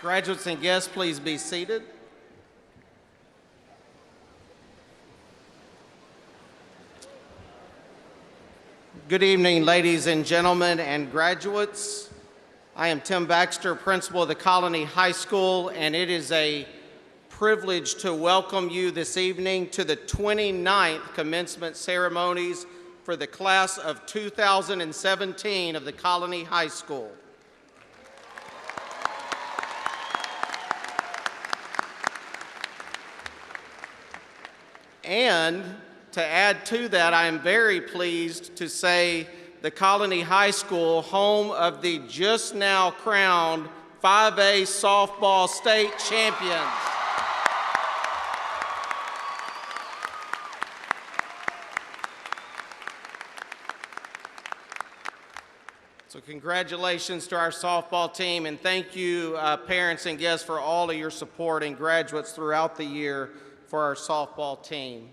Graduates and guests, please be seated. Good evening, ladies and gentlemen and graduates. I am Tim Baxter, principal of the Colony High School, and it is a privilege to welcome you this evening to the 29th commencement ceremonies for the class of 2017 of the Colony High School. And to add to that, I am very pleased to say the Colony High School, home of the just now crowned 5A softball state champions. So congratulations to our softball team, and thank you parents and guests for all of your support and graduates throughout the year for our softball team.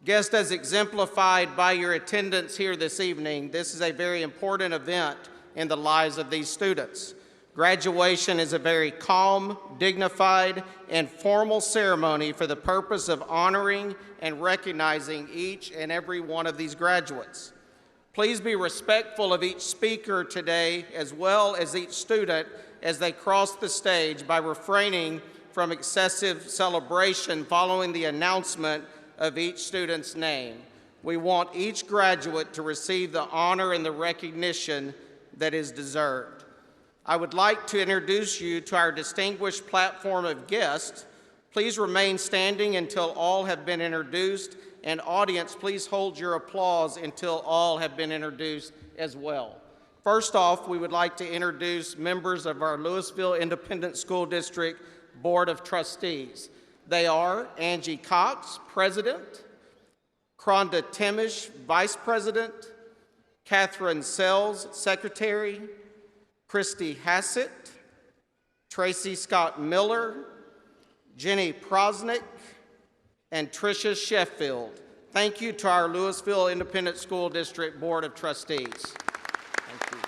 Guests, as exemplified by your attendance here this evening, this is a very important event in the lives of these students. Graduation is a very calm, dignified, and formal ceremony for the purpose of honoring and recognizing each and every one of these graduates. Please be respectful of each speaker today, as well as each student as they cross the stage, by refraining from excessive celebration following the announcement of each student's name. We want each graduate to receive the honor and the recognition that is deserved. I would like to introduce you to our distinguished platform of guests. Please remain standing until all have been introduced, and audience, please hold your applause until all have been introduced as well. First off, we would like to introduce members of our Louisville Independent School District Board of Trustees. They are Angie Cox, President; Kronda Timish, Vice President; Catherine Sells, Secretary; Christy Hassett; Tracy Scott Miller; Jenny Prosnick; and Tricia Sheffield. Thank you to our Louisville Independent School District Board of Trustees. Thank you.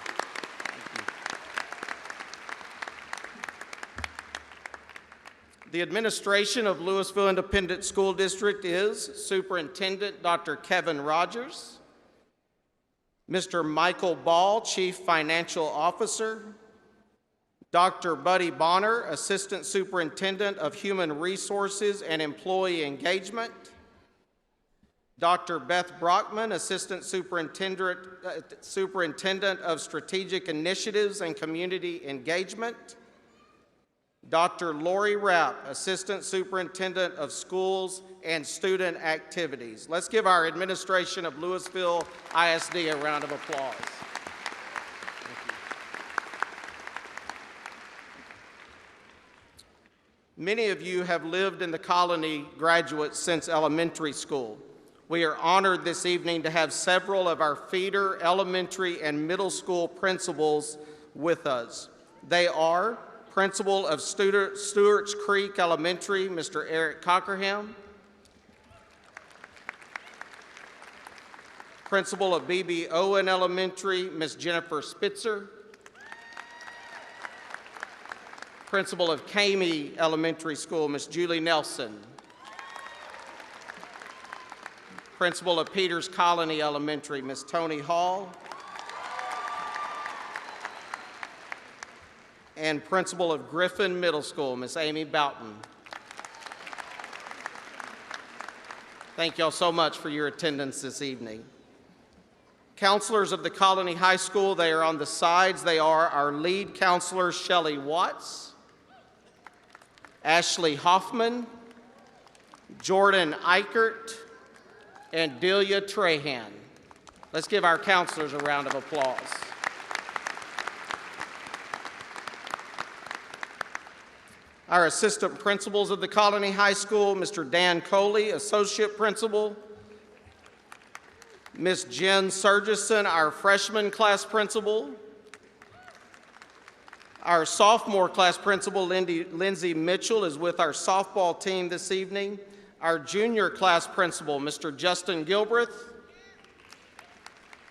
The administration of Louisville Independent School District is Superintendent Dr. Kevin Rogers, Mr. Michael Ball, Chief Financial Officer, Dr. Buddy Bonner, Assistant Superintendent of Human Resources and Employee Engagement, Dr. Beth Brockman, Assistant Superintendent of Strategic Initiatives and Community Engagement, Dr. Lori Rapp, Assistant Superintendent of Schools and Student Activities. Let's give our administration of Louisville ISD a round of applause. Many of you have lived in the Colony, graduates, since elementary school. We are honored this evening to have several of our feeder elementary and middle school principals with us. They are Principal of Stewart's Creek Elementary, Mr. Eric Cockerham; Principal of B.B. Owen Elementary, Ms. Jennifer Spitzer; Principal of Kamey Elementary School, Ms. Julie Nelson; Principal of Peters Colony Elementary, Ms. Tony Hall; and Principal of Griffin Middle School, Ms. Amy Boughton. Thank y'all so much for your attendance this evening. Counselors of the Colony High School, they are on the sides. They are our lead counselors, Shelley Watts, Ashley Hoffman, Jordan Eichert, and Delia Trahan. Let's give our counselors a round of applause. Our assistant principals of the Colony High School, Mr. Dan Coley, Associate Principal, Ms. Jen Surgison, our freshman class principal, our sophomore class principal, Lindsay Mitchell, is with our softball team this evening, our junior class principal, Mr. Justin Gilbreth,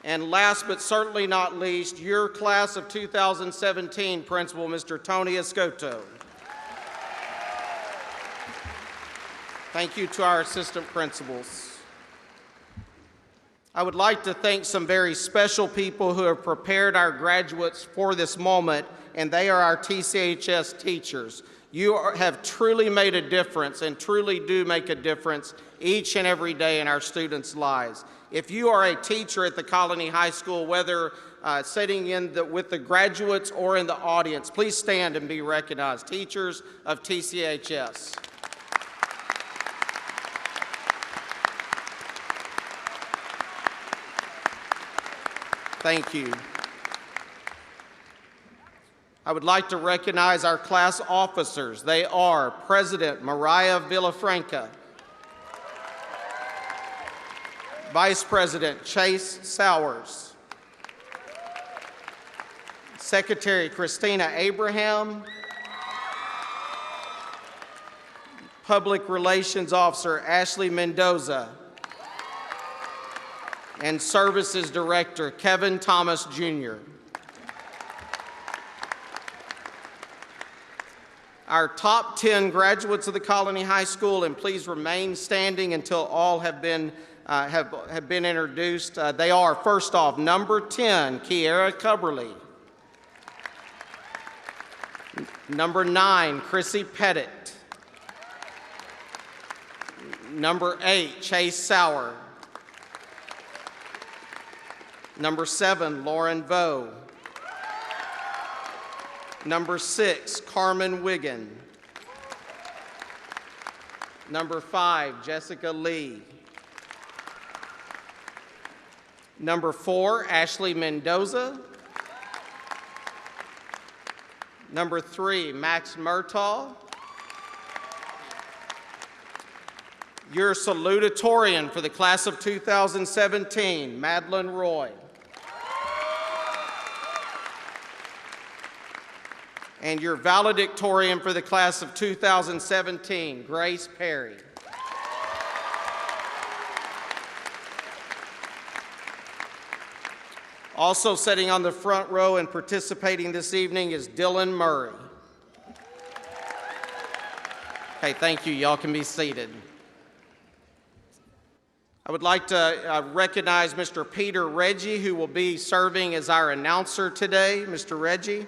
And last but certainly not least, your class of 2017 principal, Mr. Tony Escoto. Thank you to our assistant principals. I would like to thank some very special people who have prepared our graduates for this moment, and they are our TCHS teachers. You have truly made a difference and truly do make a difference each and every day in our students' lives. If you are a teacher at the Colony High School, whether sitting with the graduates or in the audience, please stand and be recognized. Teachers of TCHS. Thank you. I would like to recognize our class officers. They are President Mariah Villafranca, Vice President Chase Sowers, Secretary Christina Abraham, Public Relations Officer Ashley Mendoza, and Services Director Kevin Thomas Jr. Our top 10 graduates of the Colony High School, and please remain standing until all have been introduced. They are, first off, number 10, Kiera Cubberly. Number 9, Chrissy Pettit. Number 8, Chase Sauer. Number 7, Lauren Vo. Number 6, Carmen Wiggin. Number 5, Jessica Lee. Number 4, Ashley Mendoza. Number 3, Max Murtaugh. Your salutatorian for the class of 2017, Madeline Roy. And your valedictorian for the class of 2017, Grace Perry. Also sitting on the front row and participating this evening is Dylan Murray. Okay, thank you. Y'all can be seated. I would like to recognize Mr. Peter Reggie, who will be serving as our announcer today. Mr. Reggie.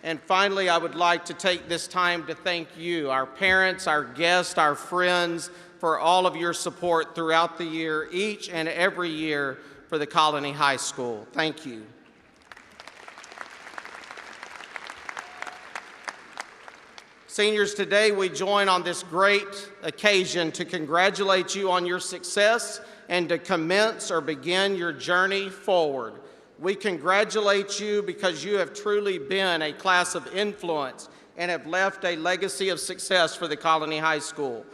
And finally, I would like to take this time to thank you, our parents, our guests, our friends, for all of your support throughout the year, each and every year for the Colony High School. Thank you. Seniors, today we join on this great occasion to congratulate you on your success and to commence or begin your journey forward. We congratulate you because you have truly been a class of influence and have left a legacy of success for the Colony High School.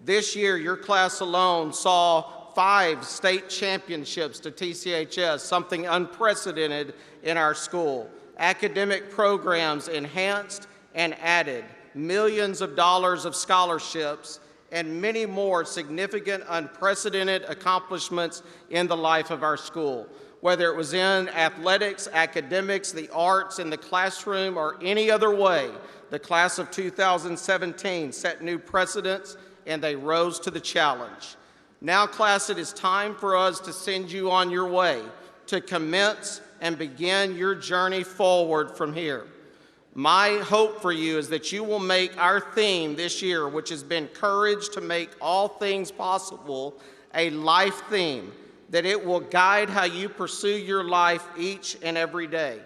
This year, your class alone saw 5 state championships to TCHS, something unprecedented in our school. Academic programs enhanced and added, millions of dollars of scholarships, and many more significant, unprecedented accomplishments in the life of our school. Whether it was in athletics, academics, the arts, in the classroom, or any other way, the class of 2017 set new precedents and they rose to the challenge. Now, class, it is time for us to send you on your way to commence and begin your journey forward from here. My hope for you is that you will make our theme this year, which has been courage to make all things possible, a life theme, that it will guide how you pursue your life each and every day.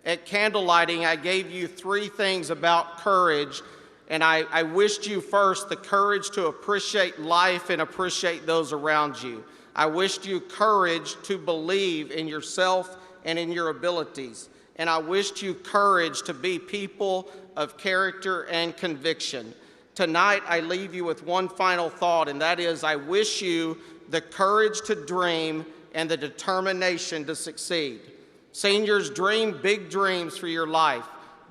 At candlelighting, I gave you 3 things about courage, and I wished you first the courage to appreciate life and appreciate those around you. I wished you courage to believe in yourself and in your abilities. And I wished you courage to be people of character and conviction. Tonight, I leave you with one final thought, and that is I wish you the courage to dream and the determination to succeed. Seniors, dream big dreams for your life.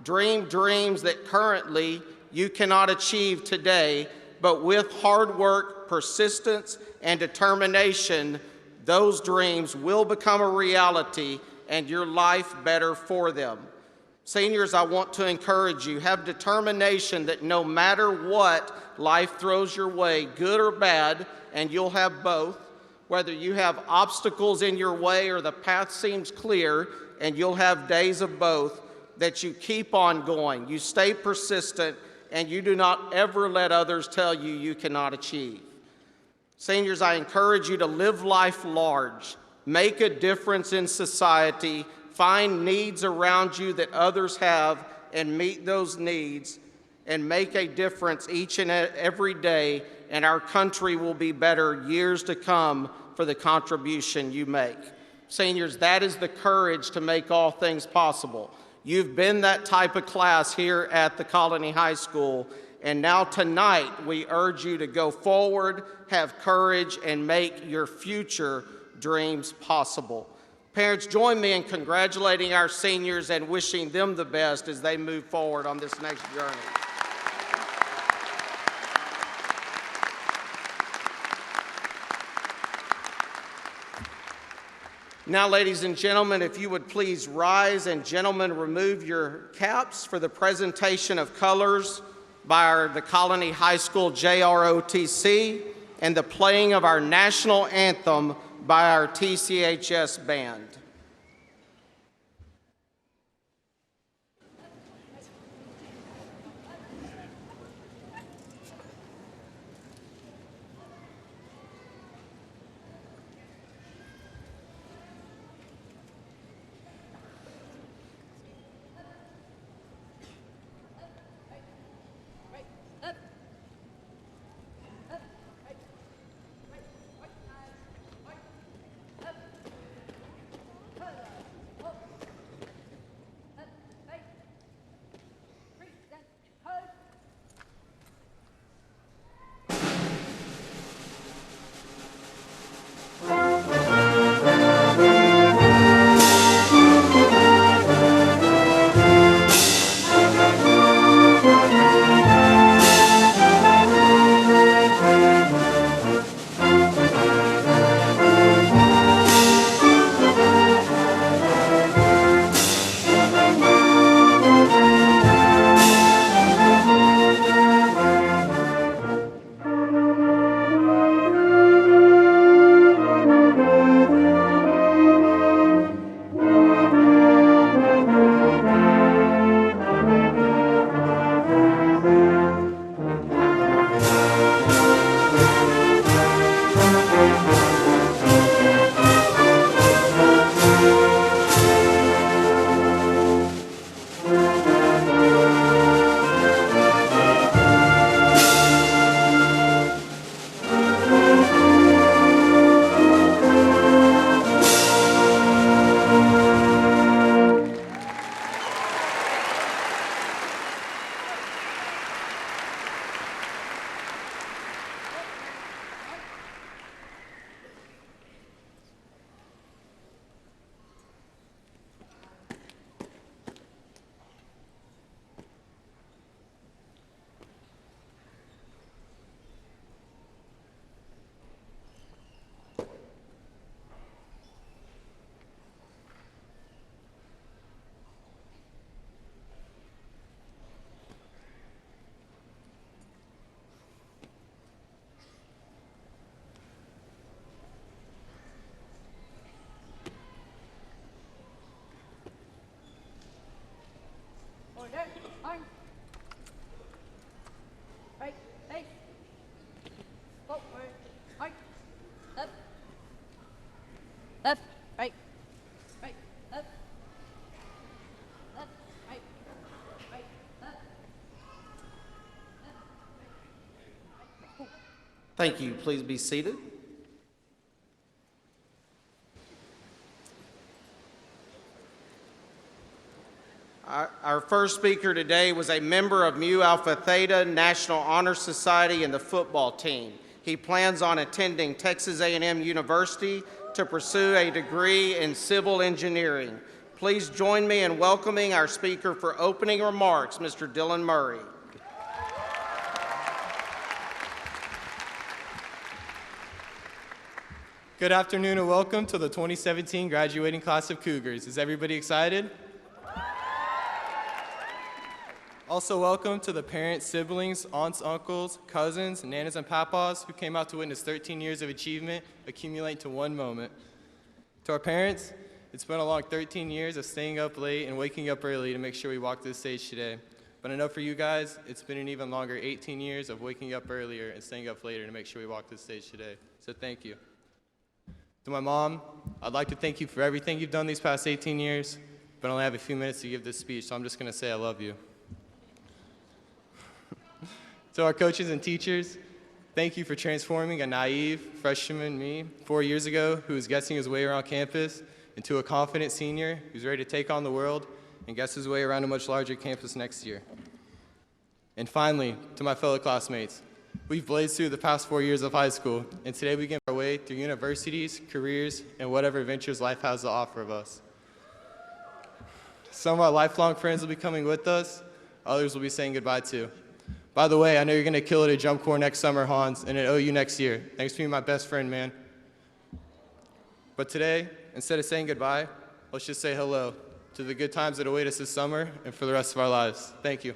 Dream dreams that currently you cannot achieve today, but with hard work, work, persistence, and determination, those dreams will become a reality and your life better for them. Seniors, I want to encourage you, have determination that no matter what life throws your way, good or bad, and you'll have both, whether you have obstacles in your way or the path seems clear, and you'll have days of both, that you keep on going, you stay persistent, and you do not ever let others tell you you cannot achieve. Seniors, I encourage you to live life large, make a difference in society, find needs around you that others have and meet those needs, and make a difference each and every day, and our country will be better years to come for the contribution you make. Seniors, that is the courage to make all things possible. You've been that type of class here at the Colony High School, and now tonight we urge you to go forward, have courage, and make your future dreams possible. Parents, join me in congratulating our seniors and wishing them the best as they move forward on this next journey. Now, ladies and gentlemen, if you would please rise, and gentlemen, remove your caps for the presentation of colors by the Colony High School JROTC and the playing of our national anthem by our TCHS band. Left, right, right, left, left, right, right, left, left, right. Thank you. Please be seated. Our first speaker today was a member of Mu Alpha Theta National Honor Society and the football team. He plans on attending Texas A&M University to pursue a degree in civil engineering. Please join me in welcoming our speaker for opening remarks, Mr. Dylan Murray. Good afternoon and welcome to the 2017 graduating class of Cougars. Is everybody excited? Also welcome to the parents, siblings, aunts, uncles, cousins, nanas, and papas who came out to witness 13 years of achievement accumulate to one moment. To our parents, it's been a long 13 years of staying up late and waking up early to make sure we walk this stage today. But I know for you guys, it's been an even longer 18 years of waking up earlier and staying up later to make sure we walk this stage today. So thank you. To my mom, I'd like to thank you for everything you've done these past 18 years, but I only have a few minutes to give this speech, so I'm just going to say I love you. To our coaches and teachers, thank you for transforming a naive freshman me 4 years ago who was guessing his way around campus into a confident senior who's ready to take on the world and guess his way around a much larger campus next year. And finally, to my fellow classmates, we've blazed through the past 4 years of high school, and today we get our way through universities, careers, and whatever adventures life has to offer of us. Some of our lifelong friends will be coming with us, others will be saying goodbye to. By the way, I know you're going to kill it at Jump Corps next summer, Hans, and at OU next year. Thanks for being my best friend, man. But today, instead of saying goodbye, let's just say hello to the good times that await us this summer and for the rest of our lives. Thank you.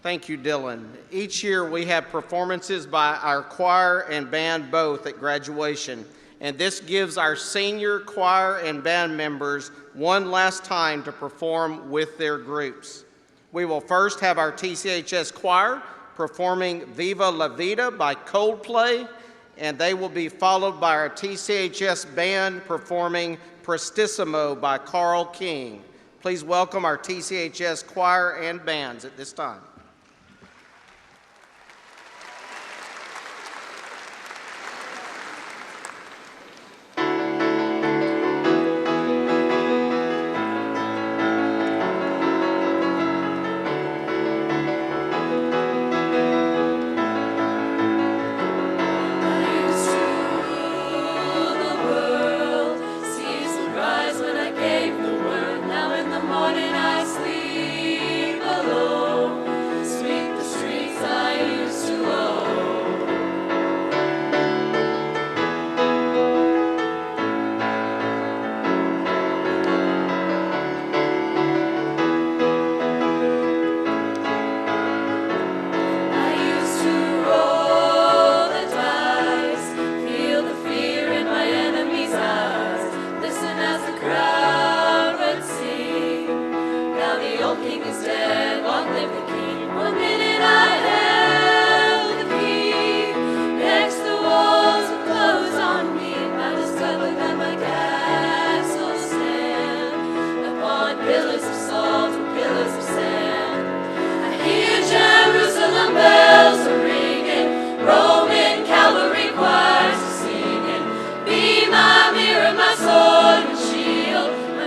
Thank you, Dylan. Each year we have performances by our choir and band both at graduation, and this gives our senior choir and band members one last time to perform with their groups. We will first have our TCHS choir performing Viva La Vida by Coldplay, and they will be followed by our TCHS band performing Prestissimo by Carl King. Please welcome our TCHS choir and bands at this time.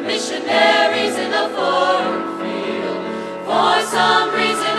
Missionaries in the foreign field, for some reason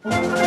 And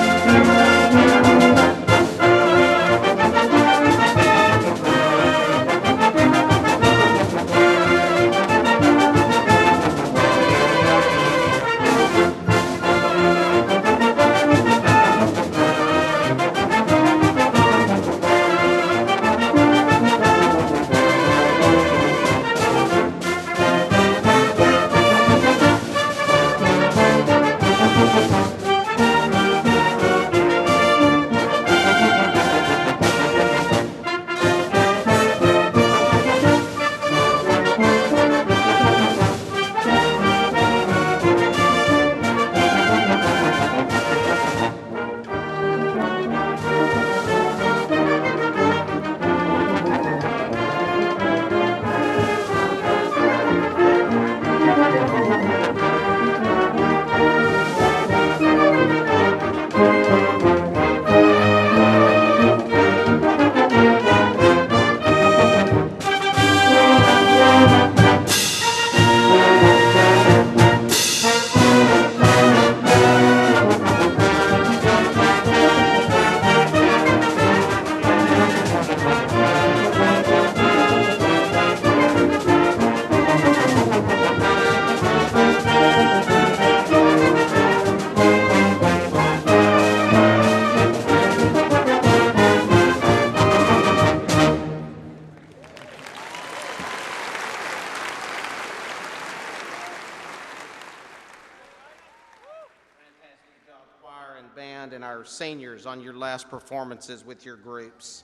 our seniors on your last performances with your groups.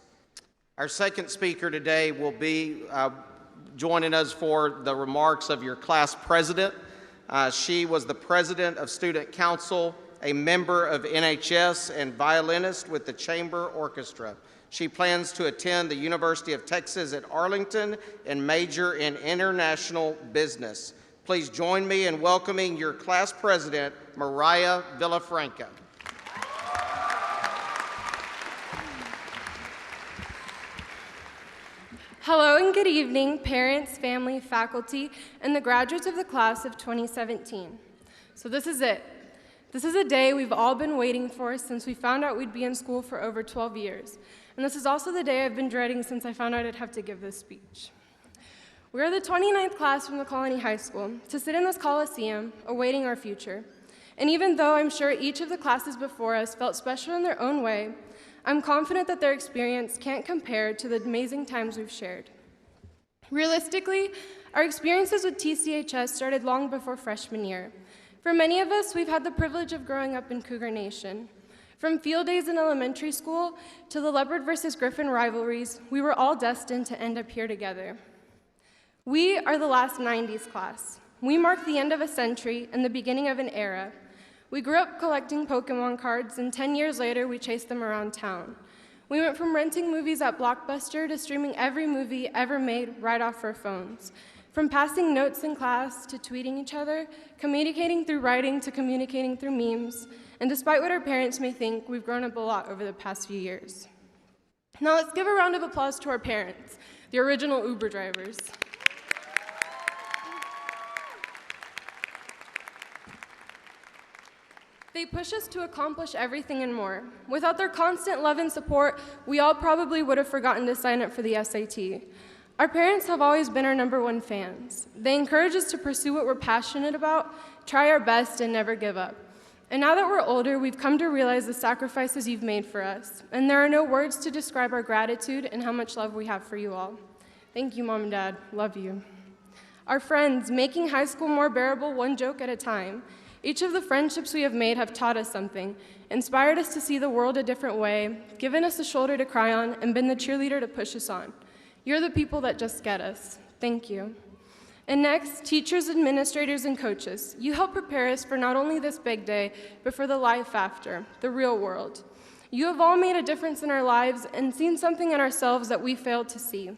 Our second speaker today will be joining us for the remarks of your class president. She was the president of Student Council, a member of NHS, and violinist with the Chamber Orchestra. She plans to attend the University of Texas at Arlington and major in international business. Please join me in welcoming your class president, Mariah Villafranca. Hello and good evening, parents, family, faculty, and the graduates of the class of 2017. So this is it. This is a day we've all been waiting for since we found out we'd be in school for over 12 years. And this is also the day I've been dreading since I found out I'd have to give this speech. We are the 29th class from the Colony High School to sit in this Coliseum awaiting our future. And even though I'm sure each of the classes before us felt special in their own way, I'm confident that their experience can't compare to the amazing times we've shared. Realistically, our experiences with TCHS started long before freshman year. For many of us, we've had the privilege of growing up in Cougar Nation. From field days in elementary school to the Leopard versus Griffin rivalries, we were all destined to end up here together. We are the last 90s class. We mark the end of a century and the beginning of an era. We grew up collecting Pokemon cards, and 10 years later, we chased them around town. We went from renting movies at Blockbuster to streaming every movie ever made right off our phones. From passing notes in class to tweeting each other, communicating through writing to communicating through memes. And despite what our parents may think, we've grown up a lot over the past few years. Now let's give a round of applause to our parents, the original Uber drivers. They push us to accomplish everything and more. Without their constant love and support, we all probably would have forgotten to sign up for the SAT. Our parents have always been our #1 fans. They encourage us to pursue what we're passionate about, try our best, and never give up. And now that we're older, we've come to realize the sacrifices you've made for us. And there are no words to describe our gratitude and how much love we have for you all. Thank you, Mom and Dad. Love you. Our friends, making high school more bearable one joke at a time. Each of the friendships we have made have taught us something, inspired us to see the world a different way, given us a shoulder to cry on, and been the cheerleader to push us on. You're the people that just get us. Thank you. And next, teachers, administrators, and coaches. You help prepare us for not only this big day, but for the life after, the real world. You have all made a difference in our lives and seen something in ourselves that we failed to see.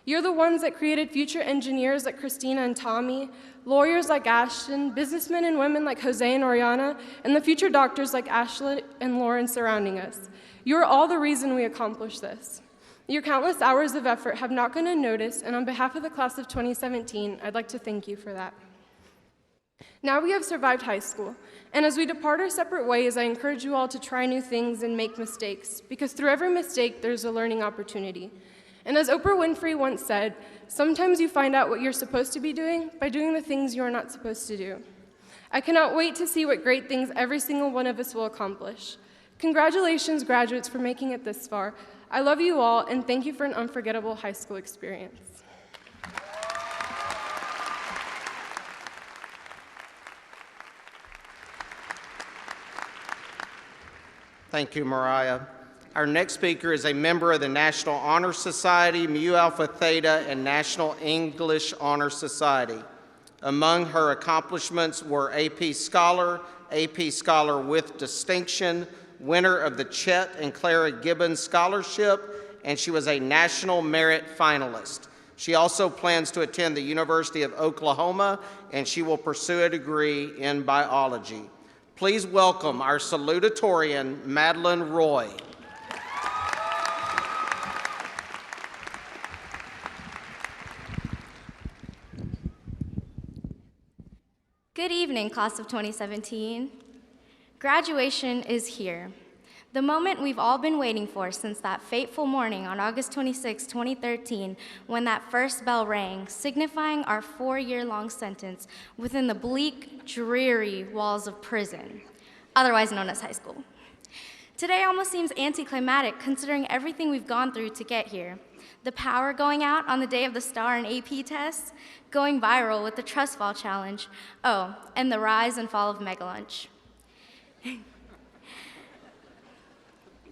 You're the ones that created future engineers like Christina and Tommy, lawyers like Ashton, businessmen and women like Jose and Oriana, and the future doctors like Ashley and Lauren surrounding us. You're all the reason we accomplished this. Your countless hours of effort have not gone unnoticed, and on behalf of the class of 2017, I'd like to thank you for that. Now we have survived high school, and as we depart our separate ways, I encourage you all to try new things and make mistakes, because through every mistake, there's a learning opportunity. And as Oprah Winfrey once said, sometimes you find out what you're supposed to be doing by doing the things you are not supposed to do. I cannot wait to see what great things every single one of us will accomplish. Congratulations, graduates, for making it this far. I love you all, and thank you for an unforgettable high school experience. Thank you, Mariah. Our next speaker is a member of the National Honor Society, Mu Alpha Theta, and National English Honor Society. Among her accomplishments were AP Scholar with Distinction, winner of the Chet and Clara Gibbons Scholarship, and she was a National Merit finalist. She also plans to attend the University of Oklahoma, and she will pursue a degree in biology. Please welcome our salutatorian, Madeline Roy. Good evening, class of 2017. Graduation is here. The moment we've all been waiting for since that fateful morning on August 26, 2013, when that first bell rang, signifying our 4-year-long sentence within the bleak, dreary walls of prison, otherwise known as high school. Today almost seems anticlimactic considering everything we've gone through to get here. The power going out on the day of the STAR and AP tests, going viral with the trust fall challenge, oh, and the rise and fall of Mega Lunch.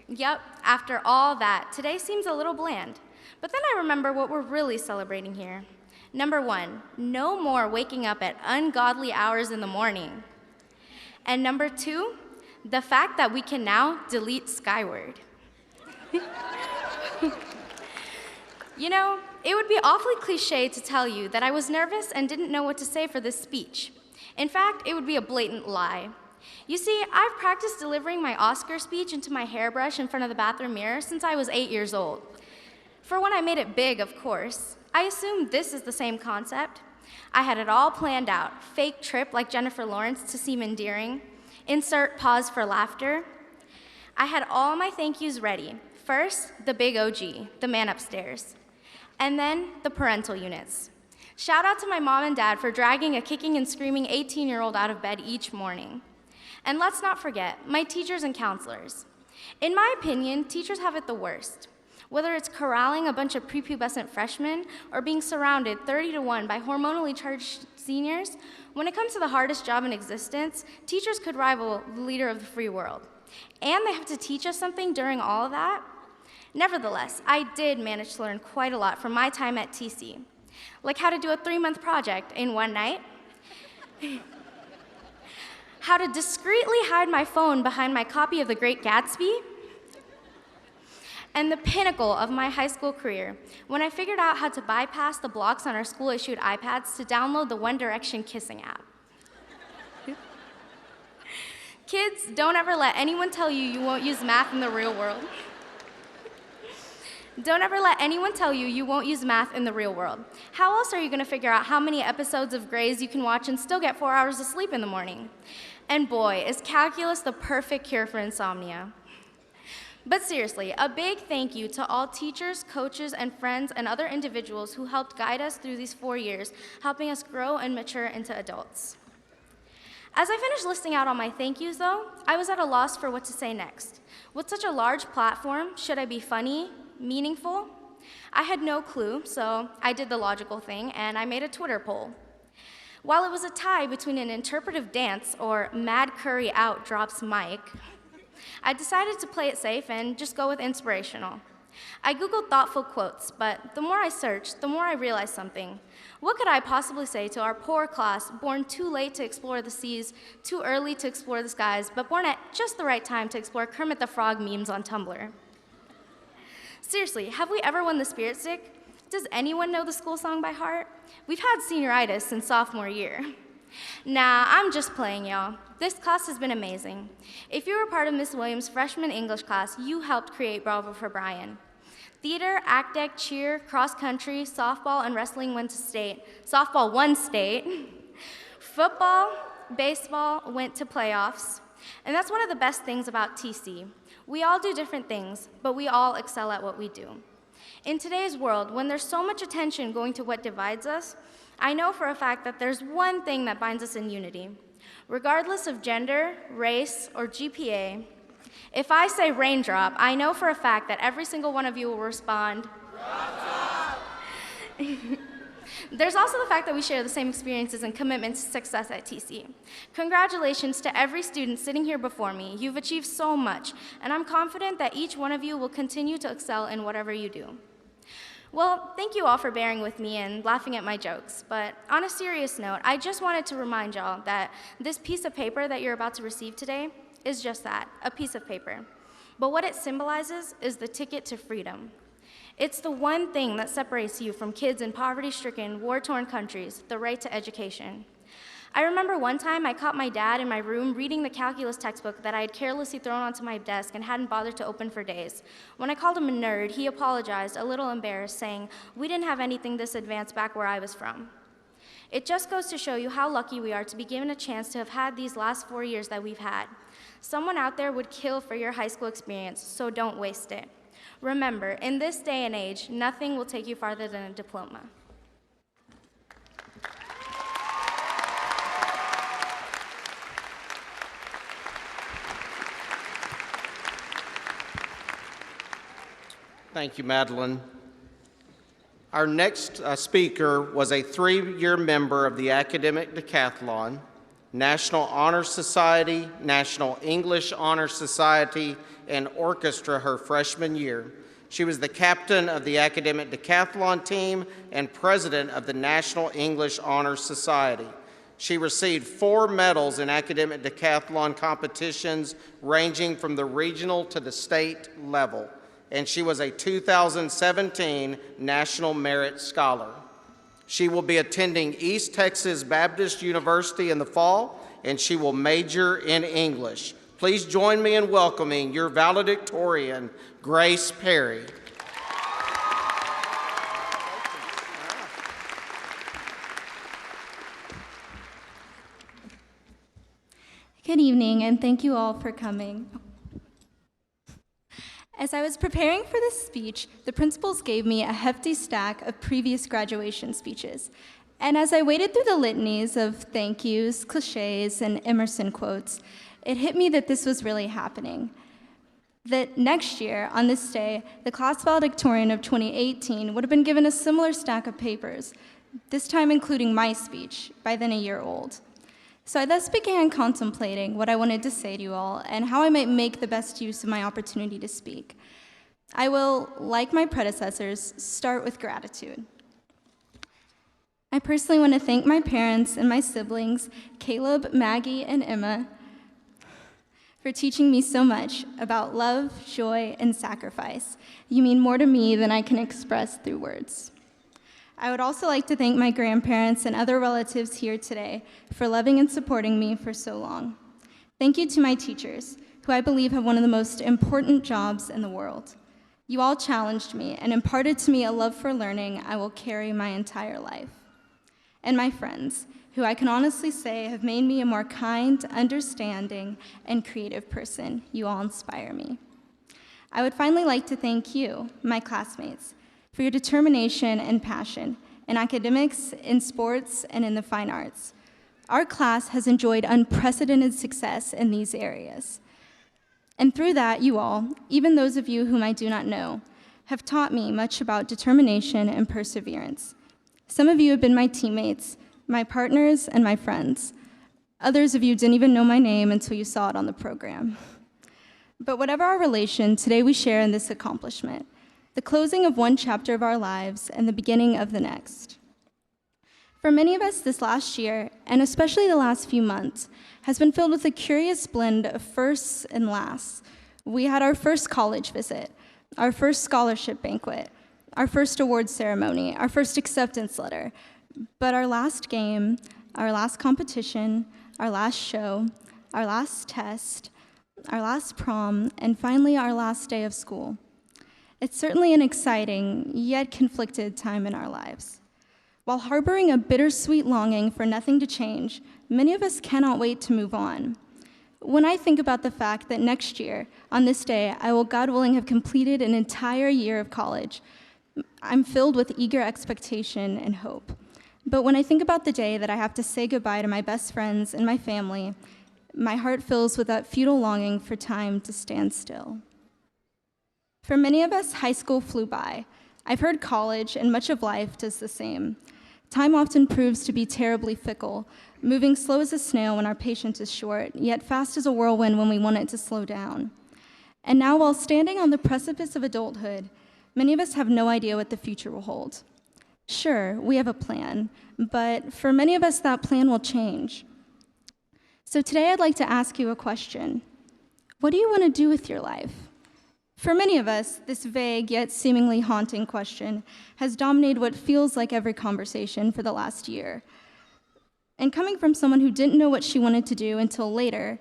Yep, after all that, today seems a little bland. But then I remember what we're really celebrating here. Number 1, no more waking up at ungodly hours in the morning. And number 2, the fact that we can now delete Skyward. You know, it would be awfully cliche to tell you that I was nervous and didn't know what to say for this speech. In fact, it would be a blatant lie. You see, I've practiced delivering my Oscar speech into my hairbrush in front of the bathroom mirror since I was 8 years old. For when I made it big, of course. I assumed this is the same concept. I had it all planned out. Fake trip like Jennifer Lawrence to seem endearing. Insert pause for laughter. I had all my thank yous ready. First, the big OG, the man upstairs. And then the parental units. Shout out to my mom and dad for dragging a kicking and screaming 18-year-old out of bed each morning. And let's not forget, my teachers and counselors. In my opinion, teachers have it the worst. Whether it's corralling a bunch of prepubescent freshmen or being surrounded 30-to-1 by hormonally charged seniors, when it comes to the hardest job in existence, teachers could rival the leader of the free world. And they have to teach us something during all of that. Nevertheless, I did manage to learn quite a lot from my time at TC, like how to do a 3-month project in one night, how to discreetly hide my phone behind my copy of The Great Gatsby, and the pinnacle of my high school career, when I figured out how to bypass the blocks on our school-issued iPads to download the One Direction kissing app. Kids, don't ever let anyone tell you you won't use math in the real world. Don't ever let anyone tell you you won't use math in the real world. How else are you going to figure out how many episodes of Grey's you can watch and still get 4 hours of sleep in the morning? And boy, is calculus the perfect cure for insomnia. But seriously, a big thank you to all teachers, coaches, and friends and other individuals who helped guide us through these 4 years, helping us grow and mature into adults. As I finished listing out all my thank yous, though, I was at a loss for what to say next. With such a large platform, should I be funny, meaningful? I had no clue, so I did the logical thing, and I made a Twitter poll. While it was a tie between an interpretive dance or Mad Curry out drops mic, I decided to play it safe and just go with inspirational. I Googled thoughtful quotes, but the more I searched, the more I realized something. What could I possibly say to our poor class, born too late to explore the seas, too early to explore the skies, but born at just the right time to explore Kermit the Frog memes on Tumblr? Seriously, have we ever won the Spirit Stick? Does anyone know the school song by heart? We've had senioritis since sophomore year. Nah, I'm just playing, y'all. This class has been amazing. If you were part of Miss Williams' freshman English class, you helped create Bravo for Brian. Theater, act dec, cheer, cross country, softball, and wrestling went to state. Softball won state. Football, baseball went to playoffs, and that's one of the best things about TC. We all do different things, but we all excel at what we do. In today's world, when there's so much attention going to what divides us, I know for a fact that there's one thing that binds us in unity. Regardless of gender, race, or GPA, if I say raindrop, I know for a fact that every single one of you will respond, There's also the fact that we share the same experiences and commitment to success at TC. Congratulations to every student sitting here before me. You've achieved so much, and I'm confident that each one of you will continue to excel in whatever you do. Well, thank you all for bearing with me and laughing at my jokes, but on a serious note, I just wanted to remind y'all that this piece of paper that you're about to receive today is just that, a piece of paper. But what it symbolizes is the ticket to freedom. It's the one thing that separates you from kids in poverty-stricken, war-torn countries, the right to education. I remember one time I caught my dad in my room reading the calculus textbook that I had carelessly thrown onto my desk and hadn't bothered to open for days. When I called him a nerd, he apologized, a little embarrassed, saying, "We didn't have anything this advanced back where I was from." It just goes to show you how lucky we are to be given a chance to have had these last 4 years that we've had. Someone out there would kill for your high school experience, so don't waste it. Remember, in this day and age, nothing will take you farther than a diploma. Thank you, Madeline. Our next speaker was a 3-year member of the Academic Decathlon, National Honor Society, National English Honor Society, and orchestra her freshman year. She was the captain of the Academic Decathlon team and president of the National English Honor Society. She received 4 medals in academic decathlon competitions ranging from the regional to the state level, and she was a 2017 National Merit Scholar. She will be attending East Texas Baptist University in the fall, and she will major in English. Please join me in welcoming your valedictorian, Grace Perry. Good evening, and thank you all for coming. As I was preparing for this speech, the principals gave me a hefty stack of previous graduation speeches. And as I waded through the litanies of thank yous, cliches, and Emerson quotes, it hit me that this was really happening. That next year, on this day, the class valedictorian of 2018 would have been given a similar stack of papers, this time including my speech, by then a year old. So I thus began contemplating what I wanted to say to you all and how I might make the best use of my opportunity to speak. I will, like my predecessors, start with gratitude. I personally want to thank my parents and my siblings, Caleb, Maggie, and Emma, for teaching me so much about love, joy, and sacrifice. You mean more to me than I can express through words. I would also like to thank my grandparents and other relatives here today for loving and supporting me for so long. Thank you to my teachers, who I believe have one of the most important jobs in the world. You all challenged me and imparted to me a love for learning I will carry my entire life. And my friends, who I can honestly say have made me a more kind, understanding, and creative person. You all inspire me. I would finally like to thank you, my classmates, for your determination and passion in academics, in sports, and in the fine arts. Our class has enjoyed unprecedented success in these areas. And through that, you all, even those of you whom I do not know, have taught me much about determination and perseverance. Some of you have been my teammates, my partners, and my friends. Others of you didn't even know my name until you saw it on the program. But whatever our relation, today we share in this accomplishment, the closing of one chapter of our lives and the beginning of the next. For many of us, this last year, and especially the last few months, has been filled with a curious blend of firsts and lasts. We had our first college visit, our first scholarship banquet, our first award ceremony, our first acceptance letter, but our last game, our last competition, our last show, our last test, our last prom, and finally our last day of school. It's certainly an exciting, yet conflicted time in our lives. While harboring a bittersweet longing for nothing to change, many of us cannot wait to move on. When I think about the fact that next year, on this day, I will, God willing, have completed an entire year of college, I'm filled with eager expectation and hope. But when I think about the day that I have to say goodbye to my best friends and my family, my heart fills with that futile longing for time to stand still. For many of us, high school flew by. I've heard college and much of life does the same. Time often proves to be terribly fickle, moving slow as a snail when our patience is short, yet fast as a whirlwind when we want it to slow down. And now, while standing on the precipice of adulthood, many of us have no idea what the future will hold. Sure, we have a plan, but for many of us, that plan will change. So today, I'd like to ask you a question. What do you want to do with your life? For many of us, this vague yet seemingly haunting question has dominated what feels like every conversation for the last year. And coming from someone who didn't know what she wanted to do until later,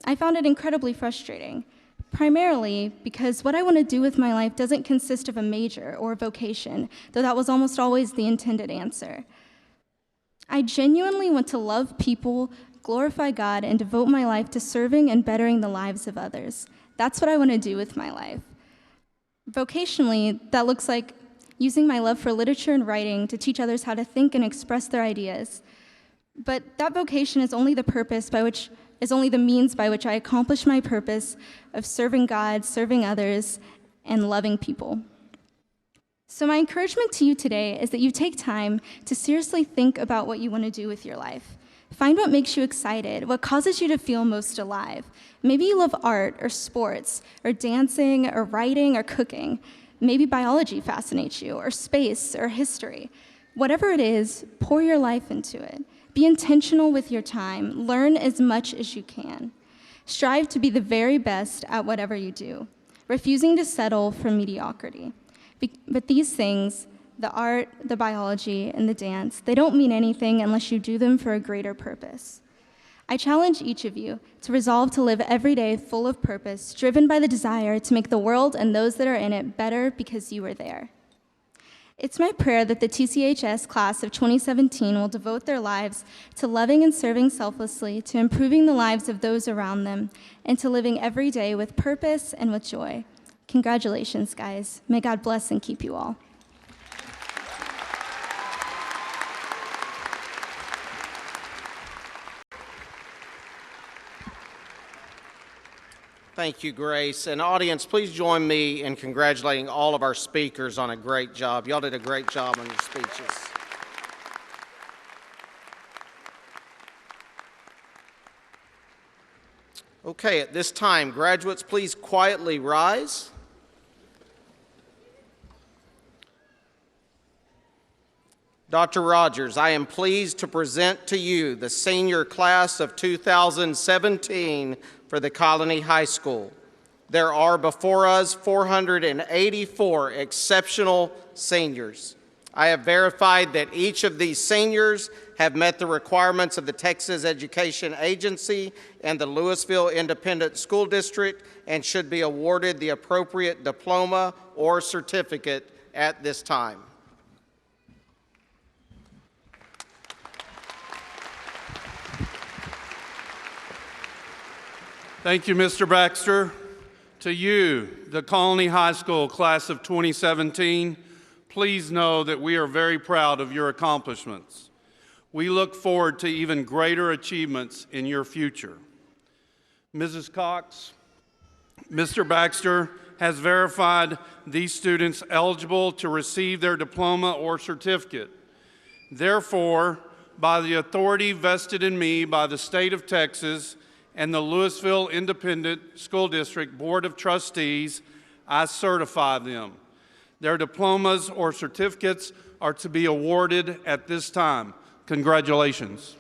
I found it incredibly frustrating, primarily because what I want to do with my life doesn't consist of a major or a vocation, though that was almost always the intended answer. I genuinely want to love people, glorify God, and devote my life to serving and bettering the lives of others. That's what I want to do with my life. Vocationally, that looks like using my love for literature and writing to teach others how to think and express their ideas. But that vocation is only the means by which I accomplish my purpose of serving God, serving others, and loving people. So my encouragement to you today is that you take time to seriously think about what you want to do with your life. Find what makes you excited, what causes you to feel most alive. Maybe you love art or sports or dancing or writing or cooking. Maybe biology fascinates you, or space or history. Whatever it is, pour your life into it. Be intentional with your time. Learn as much as you can. Strive to be the very best at whatever you do, refusing to settle for mediocrity. But these things, the art, the biology, and the dance, they don't mean anything unless you do them for a greater purpose. I challenge each of you to resolve to live every day full of purpose, driven by the desire to make the world and those that are in it better because you were there. It's my prayer that the TCHS class of 2017 will devote their lives to loving and serving selflessly, to improving the lives of those around them, and to living every day with purpose and with joy. Congratulations, guys. May God bless and keep you all. Thank you, Grace. And audience, please join me in congratulating all of our speakers on a great job. Y'all did a great job on your speeches. Okay, at this time, graduates, please quietly rise. Dr. Rogers, I am pleased to present to you the senior class of 2017 for the Colony High School. There are before us 484 exceptional seniors. I have verified that each of these seniors have met the requirements of the Texas Education Agency and the Louisville Independent School District and should be awarded the appropriate diploma or certificate at this time. Thank you, Mr. Baxter. To you, the Colony High School class of 2017, please know that we are very proud of your accomplishments. We look forward to even greater achievements in your future. Mrs. Cox, Mr. Baxter has verified these students eligible to receive their diploma or certificate. Therefore, by the authority vested in me by the state of Texas and the Louisville Independent School District Board of Trustees, I certify them. Their diplomas or certificates are to be awarded at this time. Congratulations.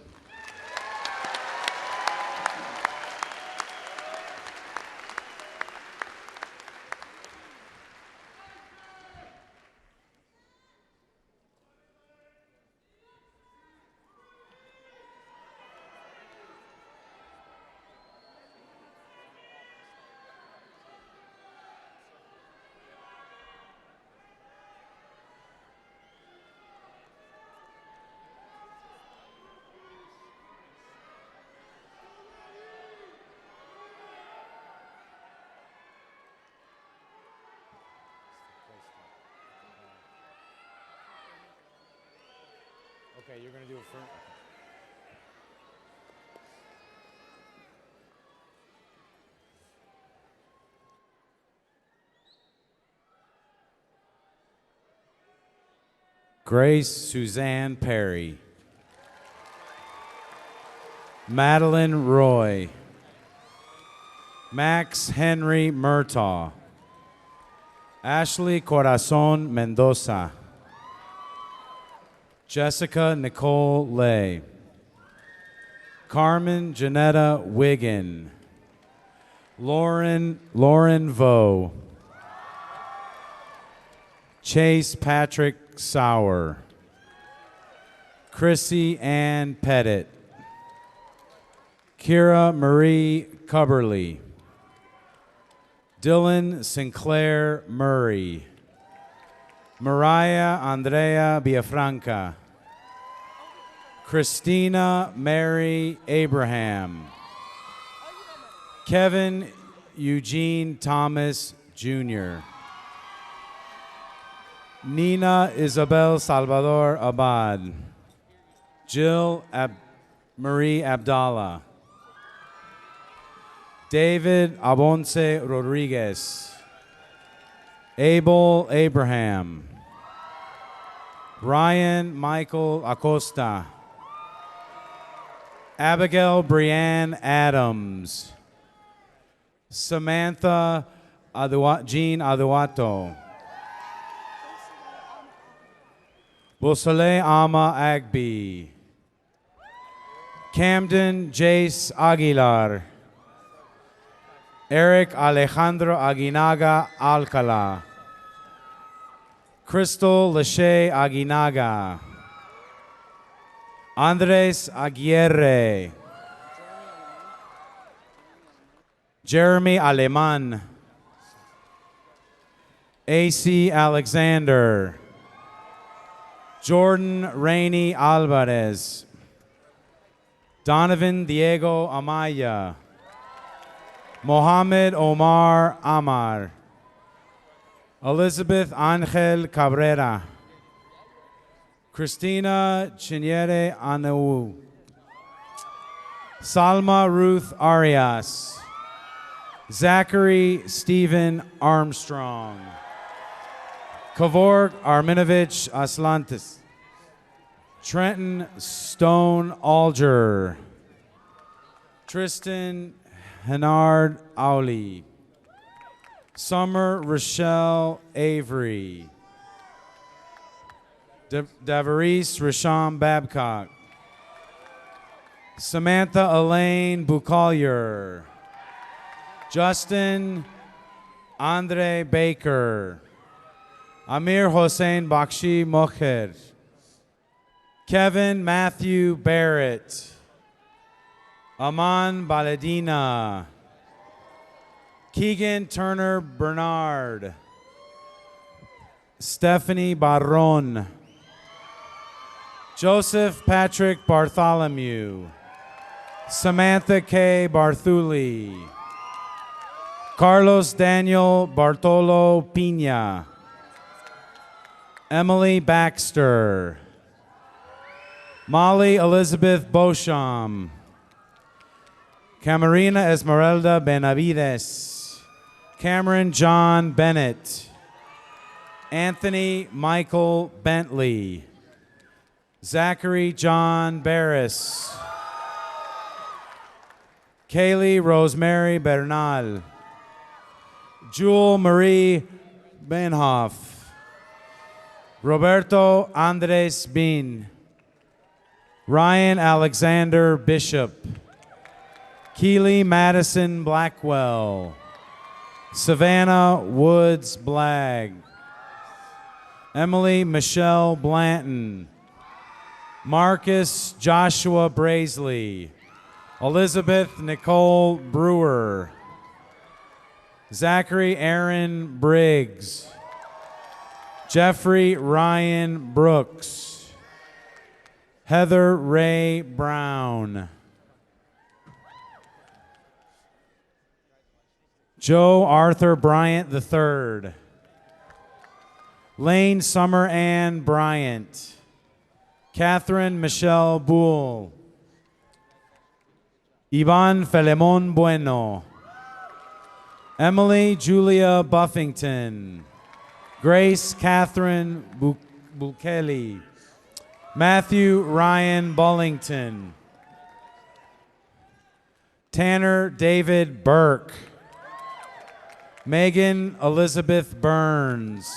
Okay, you're going to do it for. Grace Suzanne Perry. Madeline Roy. Max Henry Murtaugh. Ashley Corazon Mendoza. Jessica Nicole Lay. Carmen Janetta Wiggin. Lauren Vo. Chase Patrick Sauer. Chrissy Ann Pettit. Kira Marie Cubberly. Dylan Sinclair Murray. Mariah Andrea Biafranca. Christina Mary Abraham. Kevin Eugene Thomas Jr. Nina Isabel Salvador Abad. Jill Marie Abdallah. David Abonce Rodriguez. Abel Abraham. Ryan Michael Acosta. Abigail Brianne Adams. Samantha Jean Aduato. Bosale Ama Agby. Camden Jace Aguilar. Eric Alejandro Aguinaga Alcala. Crystal Lachey Aguinaga. Andres Aguirre. Jeremy Aleman. AC Alexander. Jordan Rainey Alvarez. Donovan Diego Amaya. Mohammed Omar Amar. Elizabeth Angel Cabrera. Christina Chinyere Anau. Salma Ruth Arias. Zachary Stephen Armstrong. Kavork Arminovich Aslantis. Trenton Stone Alger. Tristan Hennard Auli. Summer Rochelle Avery. Davaris Rasham Babcock. Samantha Elaine Bucalier. Justin Andre Baker. Amir Hossein Bakshi Moher. Kevin Matthew Barrett. Aman Baladina. Keegan Turner Bernard. Stephanie Barron. Joseph Patrick Bartholomew. Samantha K. Barthuli. Carlos Daniel Bartolo Pina. Emily Baxter. Molly Elizabeth Beauchamp. Camarina Esmeralda Benavides. Cameron John Bennett. Anthony Michael Bentley. Zachary John Barris. Kaylee Rosemary Bernal. Jewel Marie Benhoff. Roberto Andres Bean. Ryan Alexander Bishop. Keely Madison Blackwell. Savannah Woods Blagg. Emily Michelle Blanton. Marcus Joshua Brazeley. Elizabeth Nicole Brewer. Zachary Aaron Briggs. Jeffrey Ryan Brooks. Heather Ray Brown. Joe Arthur Bryant III. Lane Summer Ann Bryant. Catherine Michelle Bull. Ivan Felemon Bueno. Emily Julia Buffington. Grace Catherine Bukeli. Matthew Ryan Bullington. Tanner David Burke. Megan Elizabeth Burns.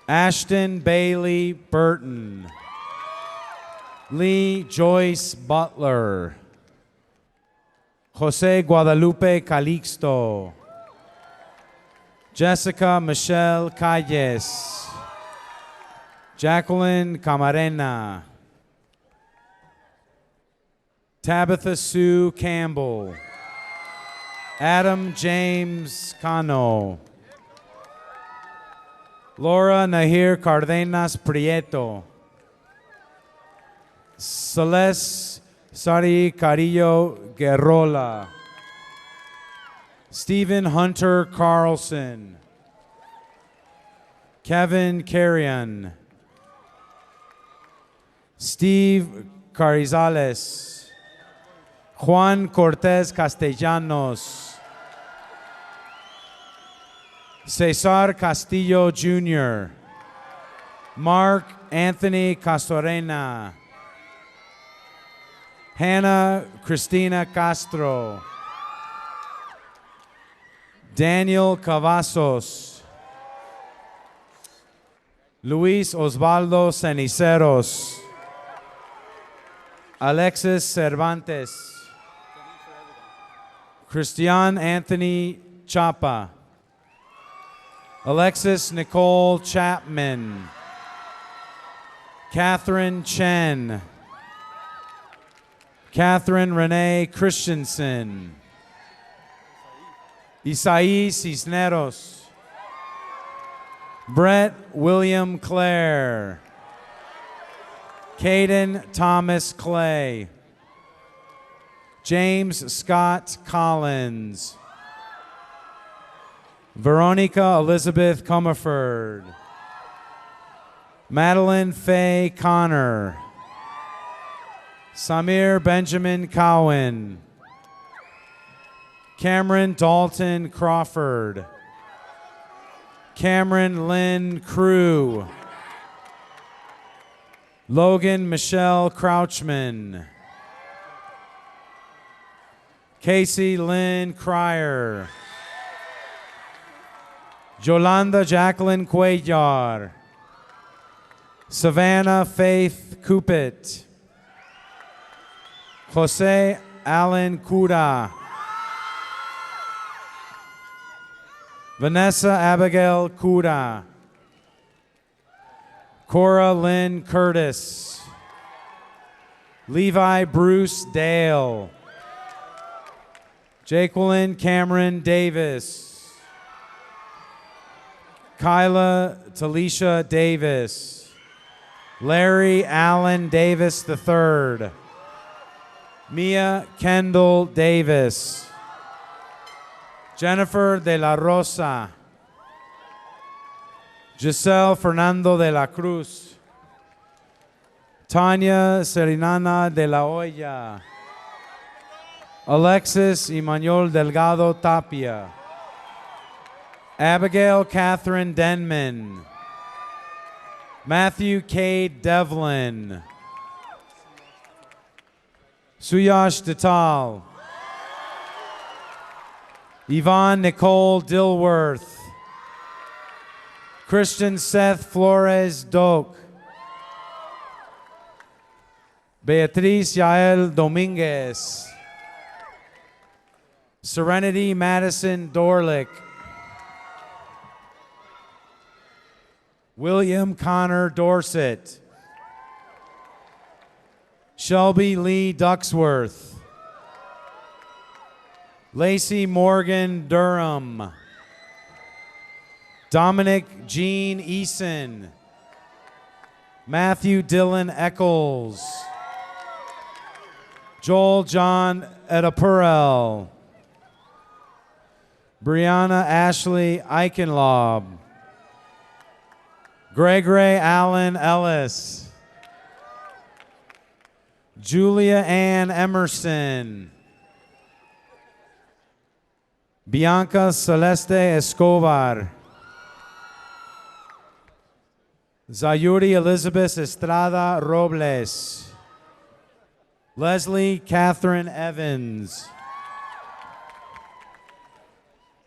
Ashton Bailey Burton. Lee Joyce Butler. Jose Guadalupe Calixto. Jessica Michelle Calles. Jacqueline Camarena. Tabitha Sue Campbell. Adam James Cano. Laura Nahir Cardenas Prieto. Celeste Sari Carillo Guerrola. Stephen Hunter Carlson. Kevin Carrion. Steve Carizales. Juan Cortez Castellanos. Cesar Castillo Jr. Mark Anthony Castorena. Hannah Cristina Castro. Daniel Cavazos. Luis Osvaldo Ceniceros. Alexis Cervantes. Christian Anthony Chapa. Alexis Nicole Chapman. Catherine Chen. Catherine Renee Christensen. Isaí Cisneros. Brett William Clare. Caden Thomas Clay. James Scott Collins. Veronica Elizabeth Comerford. Madeline Faye Connor. Samir Benjamin Cowan. Cameron Dalton Crawford. Cameron Lynn Crew. Logan Michelle Crouchman. Casey Lynn Cryer. Yolanda Jacqueline Cuellar. Savannah Faith Coupet. Jose Allen Cura. Vanessa Abigail Cura. Cora Lynn Curtis. Levi Bruce Dale. Jaqueline Cameron Davis. Kyla Talisha Davis. Larry Allen Davis III. Mia Kendall Davis. Jennifer de la Rosa. Giselle Fernando de la Cruz. Tanya Serinana de la Hoya. Alexis Emmanuel Delgado Tapia. Abigail Catherine Denman. Matthew Cade Devlin. Suyash Datal. Yvonne Nicole Dilworth. Christian Seth Flores Doak. Beatriz Yael Dominguez. Serenity Madison Dorlick. William Connor Dorset. Shelby Lee Ducksworth. Lacey Morgan Durham. Dominic Jean Eason. Matthew Dylan Eccles. Joel John Edapurel. Brianna Ashley Eichenlob. Gregory Allen Ellis. Julia Ann Emerson. Bianca Celeste Escobar. Zayuri Elizabeth Estrada Robles. Leslie Catherine Evans.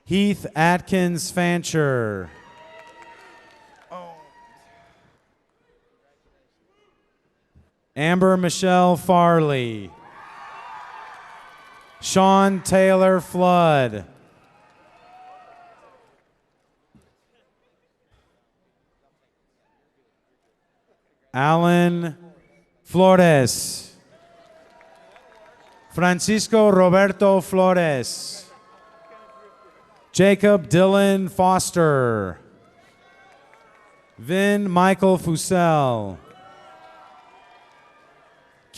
Heath Atkins Fancher. Amber Michelle Farley. Sean Taylor Flood. Alan Flores. Francisco Roberto Flores. Jacob Dylan Foster. Vin Michael Fusel.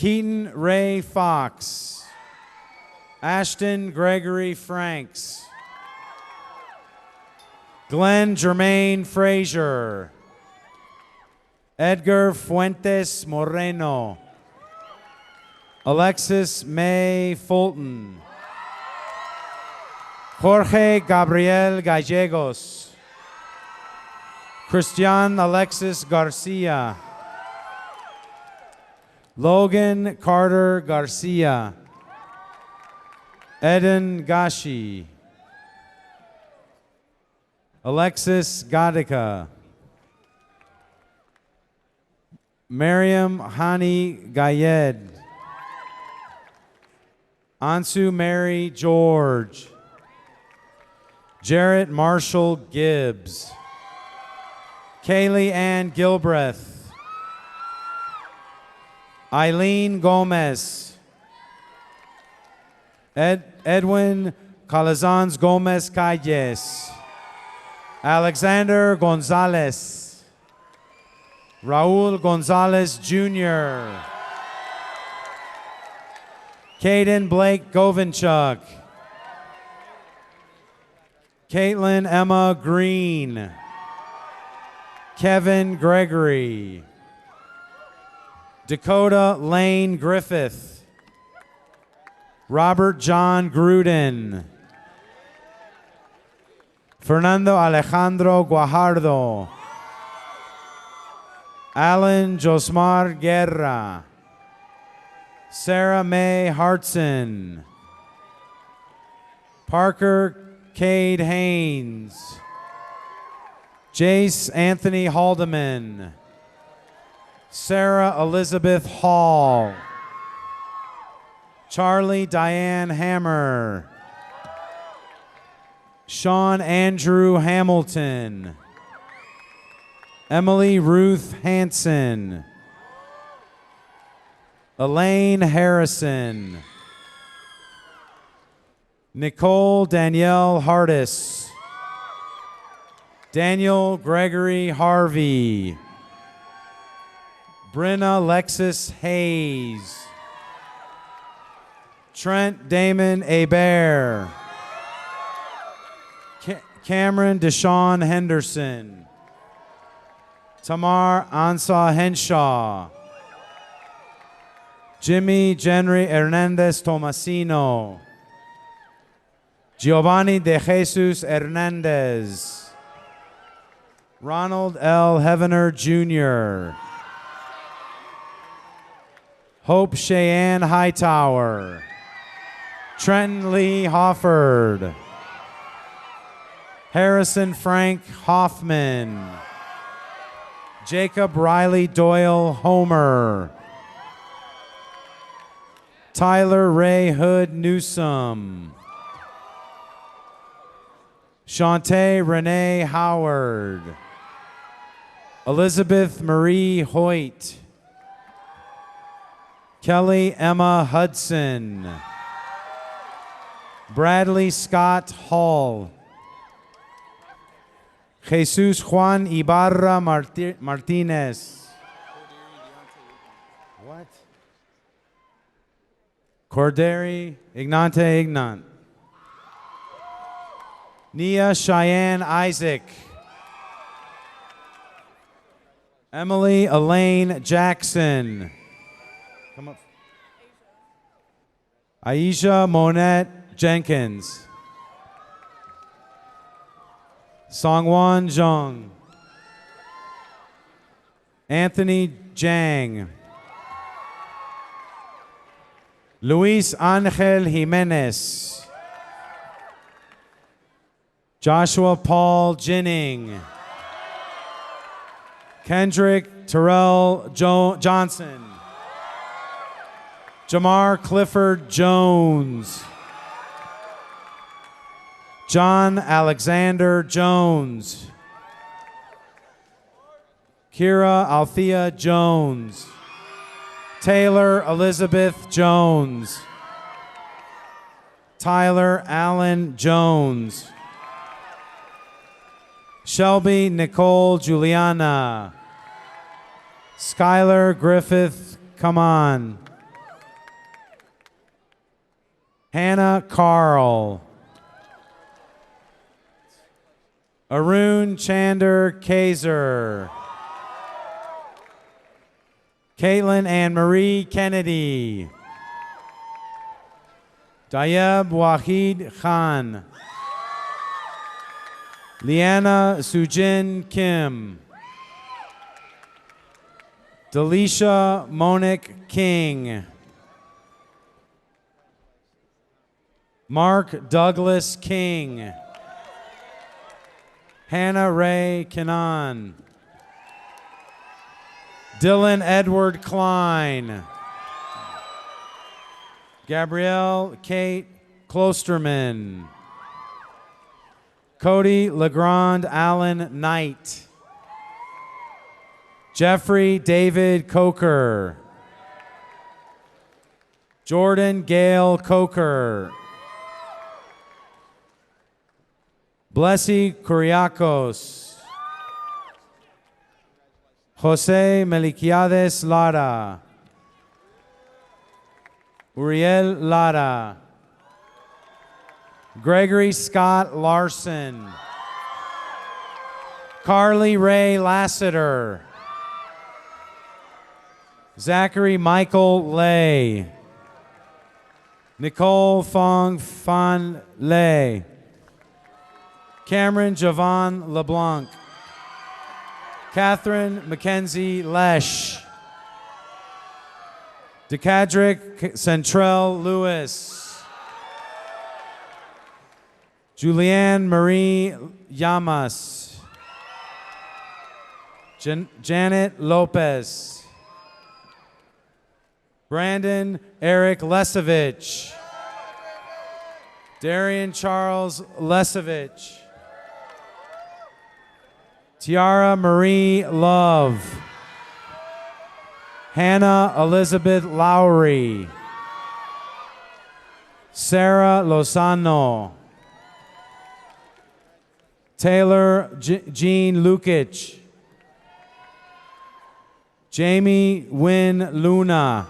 Keaton Ray Fox. Ashton Gregory Franks. Glenn Jermaine Frazier. Edgar Fuentes Moreno. Alexis May Fulton. Jorge Gabriel Gallegos. Christian Alexis Garcia. Logan Carter Garcia. Eden Gashi. Alexis Gadica. Miriam Hani Gayed. Ansu Mary George. Jarrett Marshall Gibbs. Kaylee Ann Gilbreth. Eileen Gomez. Edwin Calazans Gomez Calles. Alexander Gonzalez. Raul Gonzalez Jr. Caden Blake Govinchuk. Caitlin Emma Green. Kevin Gregory. Dakota Lane Griffith. Robert John Gruden. Fernando Alejandro Guajardo. Alan Josmar Guerra. Sarah Mae Hartson. Parker Cade Haynes. Jace Anthony Haldeman. Sarah Elizabeth Hall. Charlie Diane Hammer. Sean Andrew Hamilton. Emily Ruth Hanson. Elaine Harrison. Nicole Danielle Hardis. Daniel Gregory Harvey. Brenna Lexus Hayes. Trent Damon Hebert. Cameron Deshawn Henderson. Tamar Ansa Henshaw. Jimmy Jenry Hernandez Tomasino. Giovanni De Jesus Hernandez. Ronald L. Heavener Jr. Hope Cheyenne Hightower. Trenton Lee Hofford. Harrison Frank Hoffman. Jacob Riley Doyle Homer. Tyler Ray Hood Newsome. Shantae Renee Howard. Elizabeth Marie Hoyt. Kelly Emma Hudson. Bradley Scott Hall. Jesus Juan Ibarra Martinez. What? Corderi Ignante Ignant. Nia Cheyenne Isaac. Emily Elaine Jackson. Come up. Aisha Monette Jenkins. Songwon Zhang. Anthony Jang. Luis Angel Jimenez. Joshua Paul Jinning. Kendrick Terrell Johnson. Jamar Clifford Jones. John Alexander Jones. Kira Althea Jones. Taylor Elizabeth Jones. Tyler Allen Jones. Shelby Nicole Juliana. Skylar Griffith, come on. Hannah Carl. Arun Chander Kaiser. Caitlin Ann Marie Kennedy. Dayeb Wahid Khan. Liana Sujin Kim. Delisha Monique King. Mark Douglas King. Hannah Ray Kanan. Dylan Edward Klein. Gabrielle Kate Klosterman. Cody Legrand Allen Knight. Jeffrey David Coker. Jordan Gale Coker. Blessy Kuriakos. Jose Meliquiades Lara. Uriel Lara. Gregory Scott Larson. Carly Ray Lassiter. Zachary Michael Lay. Nicole Fong Fan Lay. Cameron Javon LeBlanc. Catherine Mackenzie Lesh. DeCadrick Centrell Lewis. Julianne Marie Llamas. Janet Lopez. Brandon Eric Lesevich. Darian Charles Lesevich. Tiara Marie Love. Hannah Elizabeth Lowry. Sarah Lozano. Taylor Jean Lukic. Jamie Wynn Luna.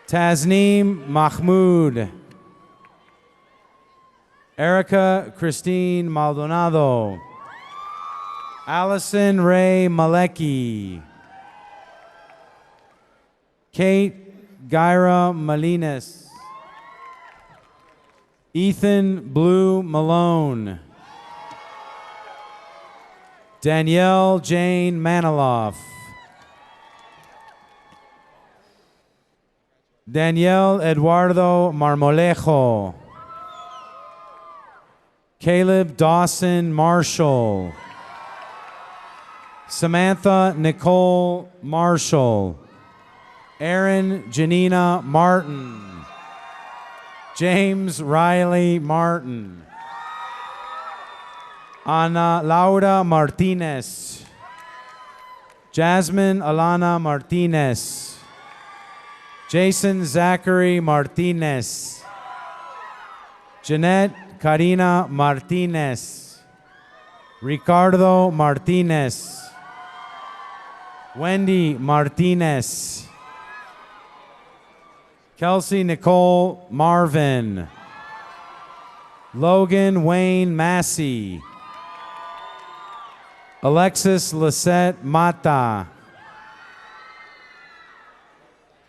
Tasneem Mahmoud. Erica Christine Maldonado. Allison Ray Malecki. Kate Gyra Malinas. Ethan Blue Malone. Danielle Jane Maniloff. Danielle Eduardo Marmolejo. Caleb Dawson Marshall. Samantha Nicole Marshall. Erin Janina Martin. James Riley Martin. Ana Laura Martinez. Jasmine Alana Martinez. Jason Zachary Martinez. Jeanette Karina Martinez. Ricardo Martinez. Wendy Martinez. Kelsey Nicole Marvin. Logan Wayne Massey. Alexis Lisette Mata.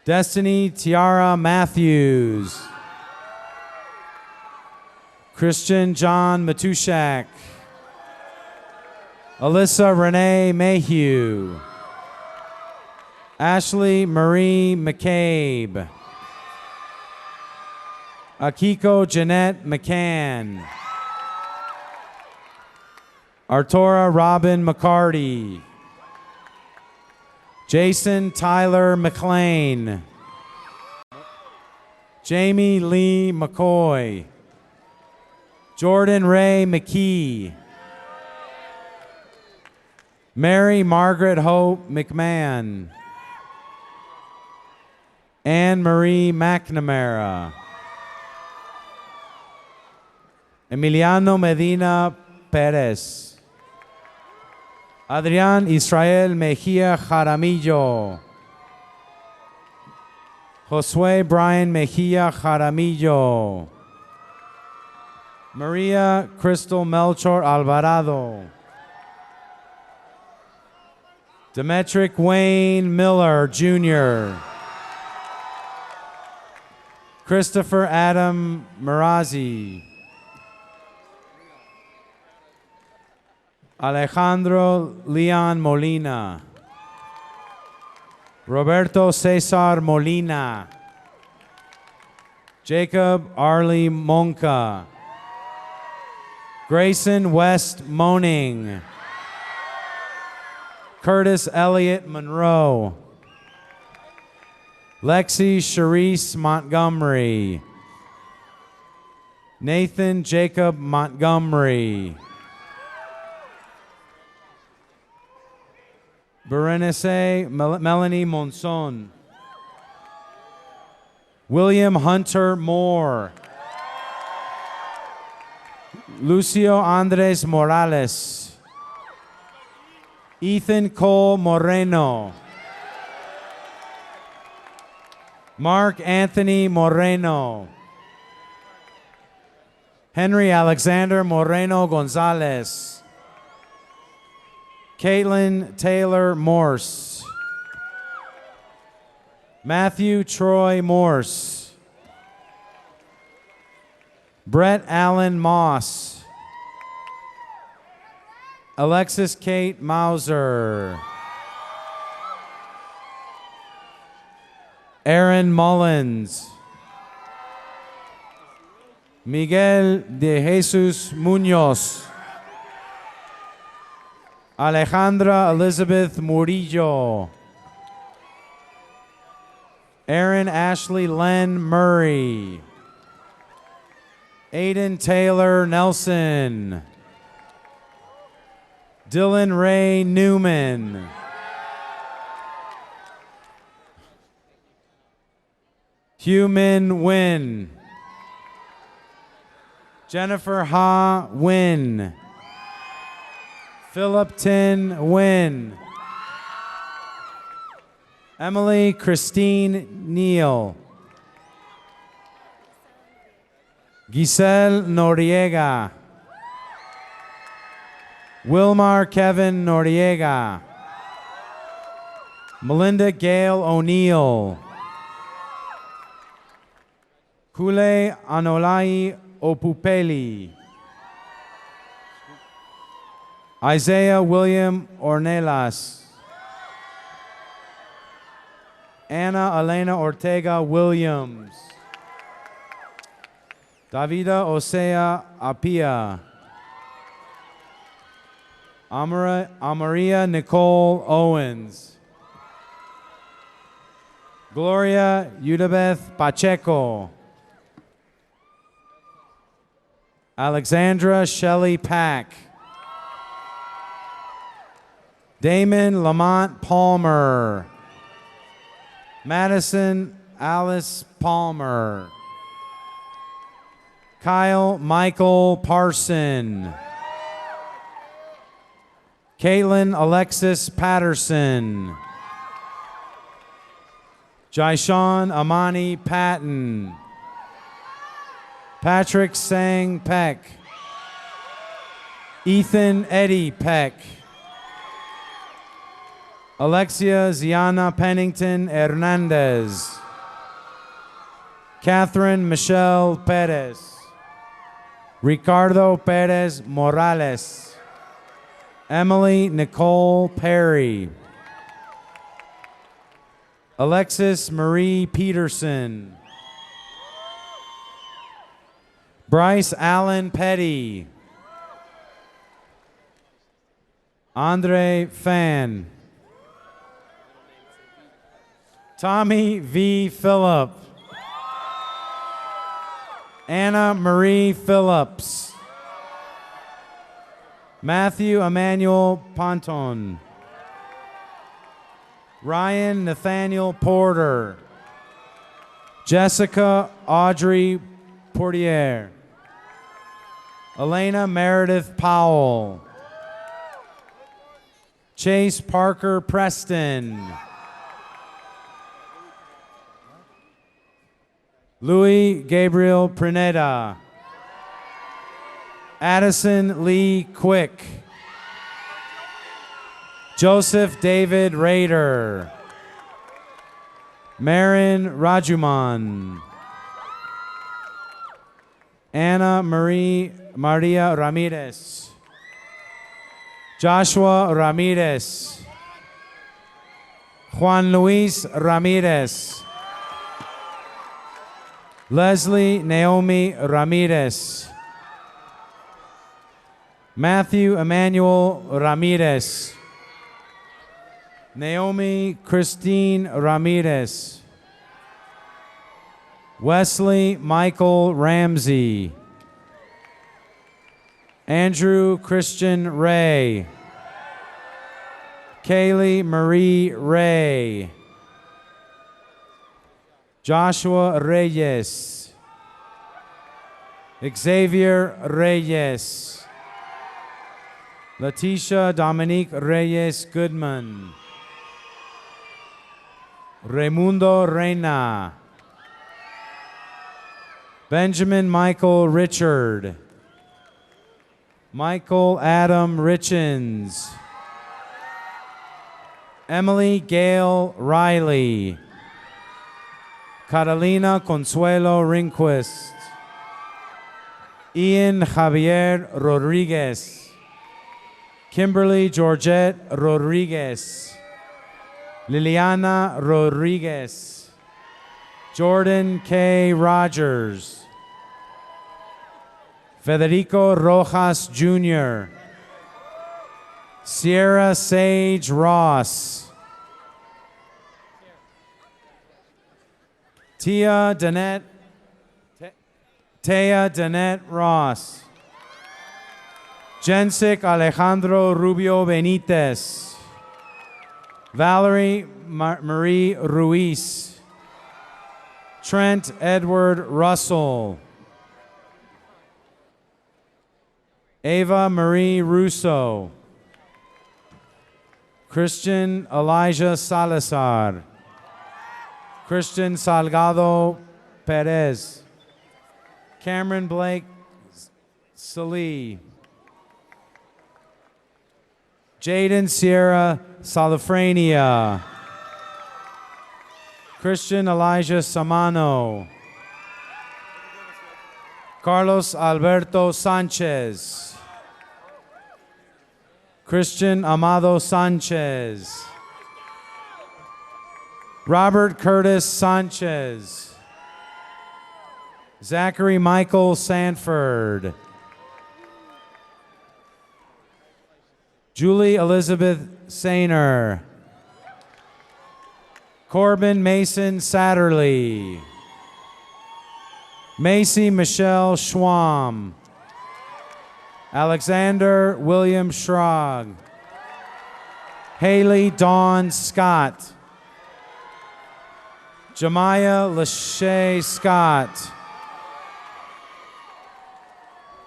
Destiny Tiara Matthews. Christian John Matushak. Alyssa Renee Mayhew. Ashley Marie McCabe. Akiko Jeanette McCann. Artura Robin McCarty. Jason Tyler McLean. Jamie Lee McCoy. Jordan Ray McKee. Mary Margaret Hope McMahon. Anne Marie McNamara. Emiliano Medina Perez. Adrián Israel Mejía Jaramillo. Josué Brian Mejía Jaramillo. Maria Crystal Melchor Alvarado. Demetric Wayne Miller Jr. Christopher Adam Marazzi. Alejandro Leon Molina. Roberto Cesar Molina. Jacob Arlie Monca. Grayson West Moning. Curtis Elliott Monroe. Lexi Charisse Montgomery. Nathan Jacob Montgomery. Berenice Melanie Monson. William Hunter Moore. Lucio Andres Morales. Ethan Cole Moreno. Mark Anthony Moreno. Henry Alexander Moreno Gonzalez. Caitlin Taylor Morse. Matthew Troy Morse. Brett Allen Moss. Alexis Kate Mauser. Aaron Mullins. Miguel de Jesus Munoz. Alejandra Elizabeth Murillo. Aaron Ashley Len Murray. Aiden Taylor Nelson. Dylan Ray Newman. Hugh Min Nguyen. Jennifer Ha Nguyen. Philip Tin Nguyen. Emily Christine Neal. Giselle Noriega. Wilmar Kevin Noriega. Melinda Gail O'Neill. Kule Anolai Opupeli. Isaiah William Ornelas. Anna Elena Ortega Williams. Davida Osea Apia. Amaria Nicole Owens. Gloria Udabeth Pacheco. Alexandra Shelley Pack. Damon Lamont Palmer. Madison Alice Palmer. Kyle Michael Parson. Caitlin Alexis Patterson. Jaishawn Amani Patton. Patrick Sang Peck. Ethan Eddie Peck. Alexia Ziana Pennington Hernandez. Catherine Michelle Perez. Ricardo Perez Morales. Emily Nicole Perry. Alexis Marie Peterson. Bryce Allen Petty. Andre Fan. Tommy V. Phillip. Anna Marie Phillips. Matthew Emmanuel Ponton. Ryan Nathaniel Porter. Jessica Audrey Portier. Elena Meredith Powell. Chase Parker Preston. Louis Gabriel Praneda. Addison Lee Quick. Joseph David Rader. Marin Rajuman. Anna Maria Ramirez. Joshua Ramirez. Juan Luis Ramirez. Leslie Naomi Ramirez. Matthew Emmanuel Ramirez. Naomi Christine Ramirez. Wesley Michael Ramsey. Andrew Christian Ray. Kaylee Marie Ray. Joshua Reyes. Xavier Reyes. Leticia Dominique Reyes Goodman. Raimundo Reina. Benjamin Michael Richard. Michael Adam Richens. Emily Gail Riley. Catalina Consuelo Rinquist. Ian Javier Rodriguez. Kimberly Georgette Rodriguez. Liliana Rodriguez. Jordan K. Rogers. Federico Rojas Jr. Sierra Sage Ross. Tia Danette Ross. Jensic Alejandro Rubio Benitez. Valerie Marie Ruiz. Trent Edward Russell. Ava Marie Russo. Christian Elijah Salazar. Christian Salgado Perez. Cameron Blake Salee. Jaden Sierra Salafrania. Christian Elijah Samano. Carlos Alberto Sanchez. Christian Amado Sanchez. Robert Curtis Sanchez. Zachary Michael Sanford. Julie Elizabeth Sainer. Corbin Mason Satterley. Macy Michelle Schwam. Alexander William Schrag. Haley Dawn Scott. Jemiah Lachey Scott.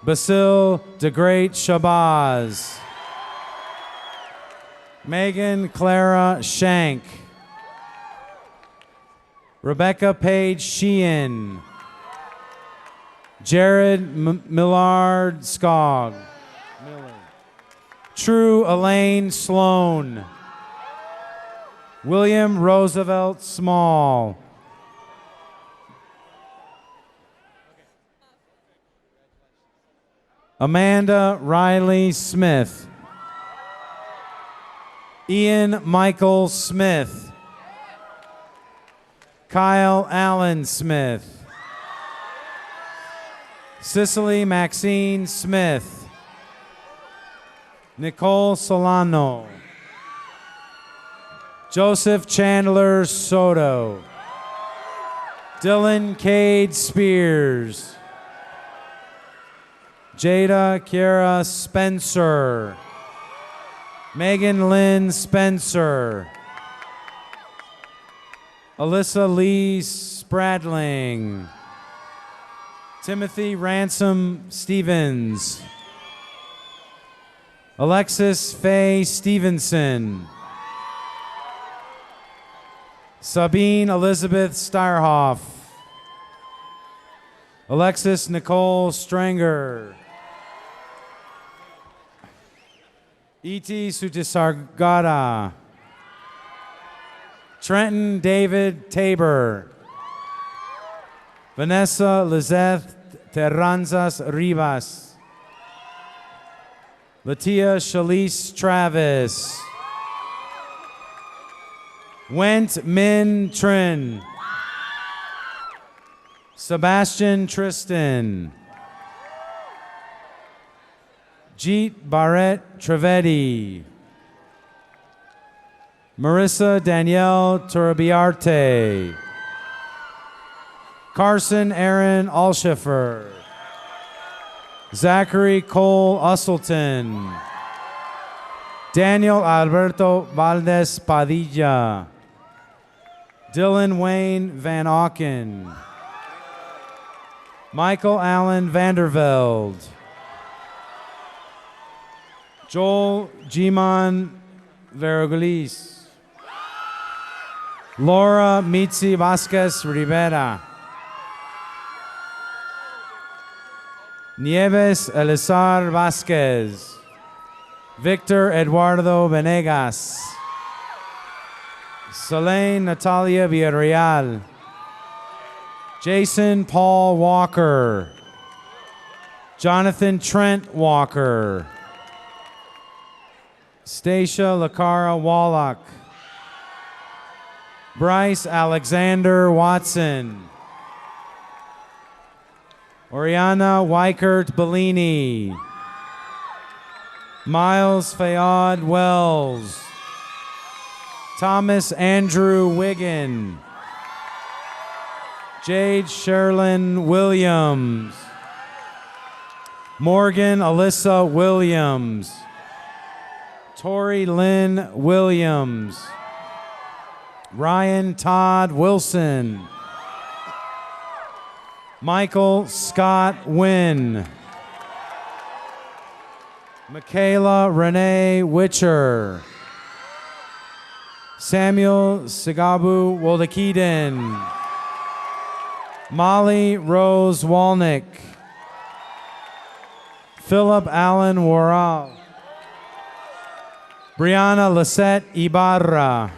Basil DeGreat Shabazz. Megan Clara Shank. Rebecca Page Sheehan. Jared Millard Skog. True Elaine Sloan. William Roosevelt Small. Amanda Riley Smith. Ian Michael Smith. Kyle Allen Smith. Cicely Maxine Smith. Nicole Solano. Joseph Chandler Soto. Dylan Cade Spears. Jada Kiara Spencer. Megan Lynn Spencer. Alyssa Lee Spradling. Timothy Ransom Stevens. Alexis Faye Stevenson. Sabine Elizabeth Steyerhoff. Alexis Nicole Stranger. E.T. Sutisargada. Trenton David Tabor. Vanessa Lizeth Terranzas Rivas. Latia Shalise Travis. Went Min Trin. Sebastian Tristan. Jeet Barrett Trivedi. Marissa Danielle Turbiarte. Carson Aaron Alschiffer. Zachary Cole Usselton. Daniel Alberto Valdez Padilla. Dylan Wayne Van Auken. Michael Allen Vanderveld. Joel Gimon Vergulis. Laura Mitzi Vasquez Rivera. Nieves Elizar Vasquez. Victor Eduardo Venegas. Selene Natalia Villarreal. Jason Paul Walker. Jonathan Trent Walker. Stacia Lacara Wallach. Bryce Alexander Watson. Oriana Weichert Bellini. Miles Fayad Wells. Thomas Andrew Wiggin. Jade Sherlyn Williams. Morgan Alyssa Williams. Tori Lynn Williams. Ryan Todd Wilson. Michael Scott Wynn. Michaela Renee Witcher. Samuel Sigabu Woldekiden. Molly Rose Walnick. Philip Allen Worrell. Brianna Lisette Ibarra.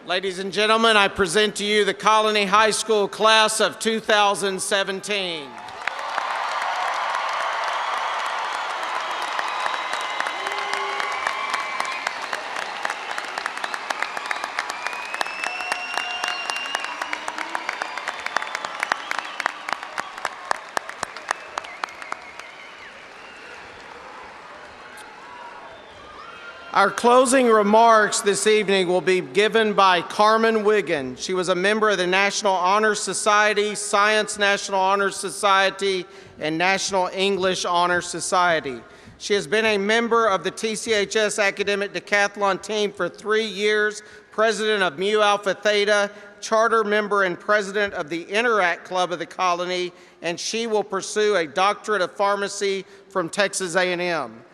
Ladies and gentlemen, I present to you the Colony High School class of 2017. Our closing remarks this evening will be given by Carmen Wiggin. She was a member of the National Honor Society, Science National Honor Society, and National English Honor Society. She has been a member of the TCHS Academic Decathlon team for 3 years, president of Mu Alpha Theta, charter member and president of the Interact Club of the Colony, and she will pursue a doctorate of pharmacy from Texas A&M.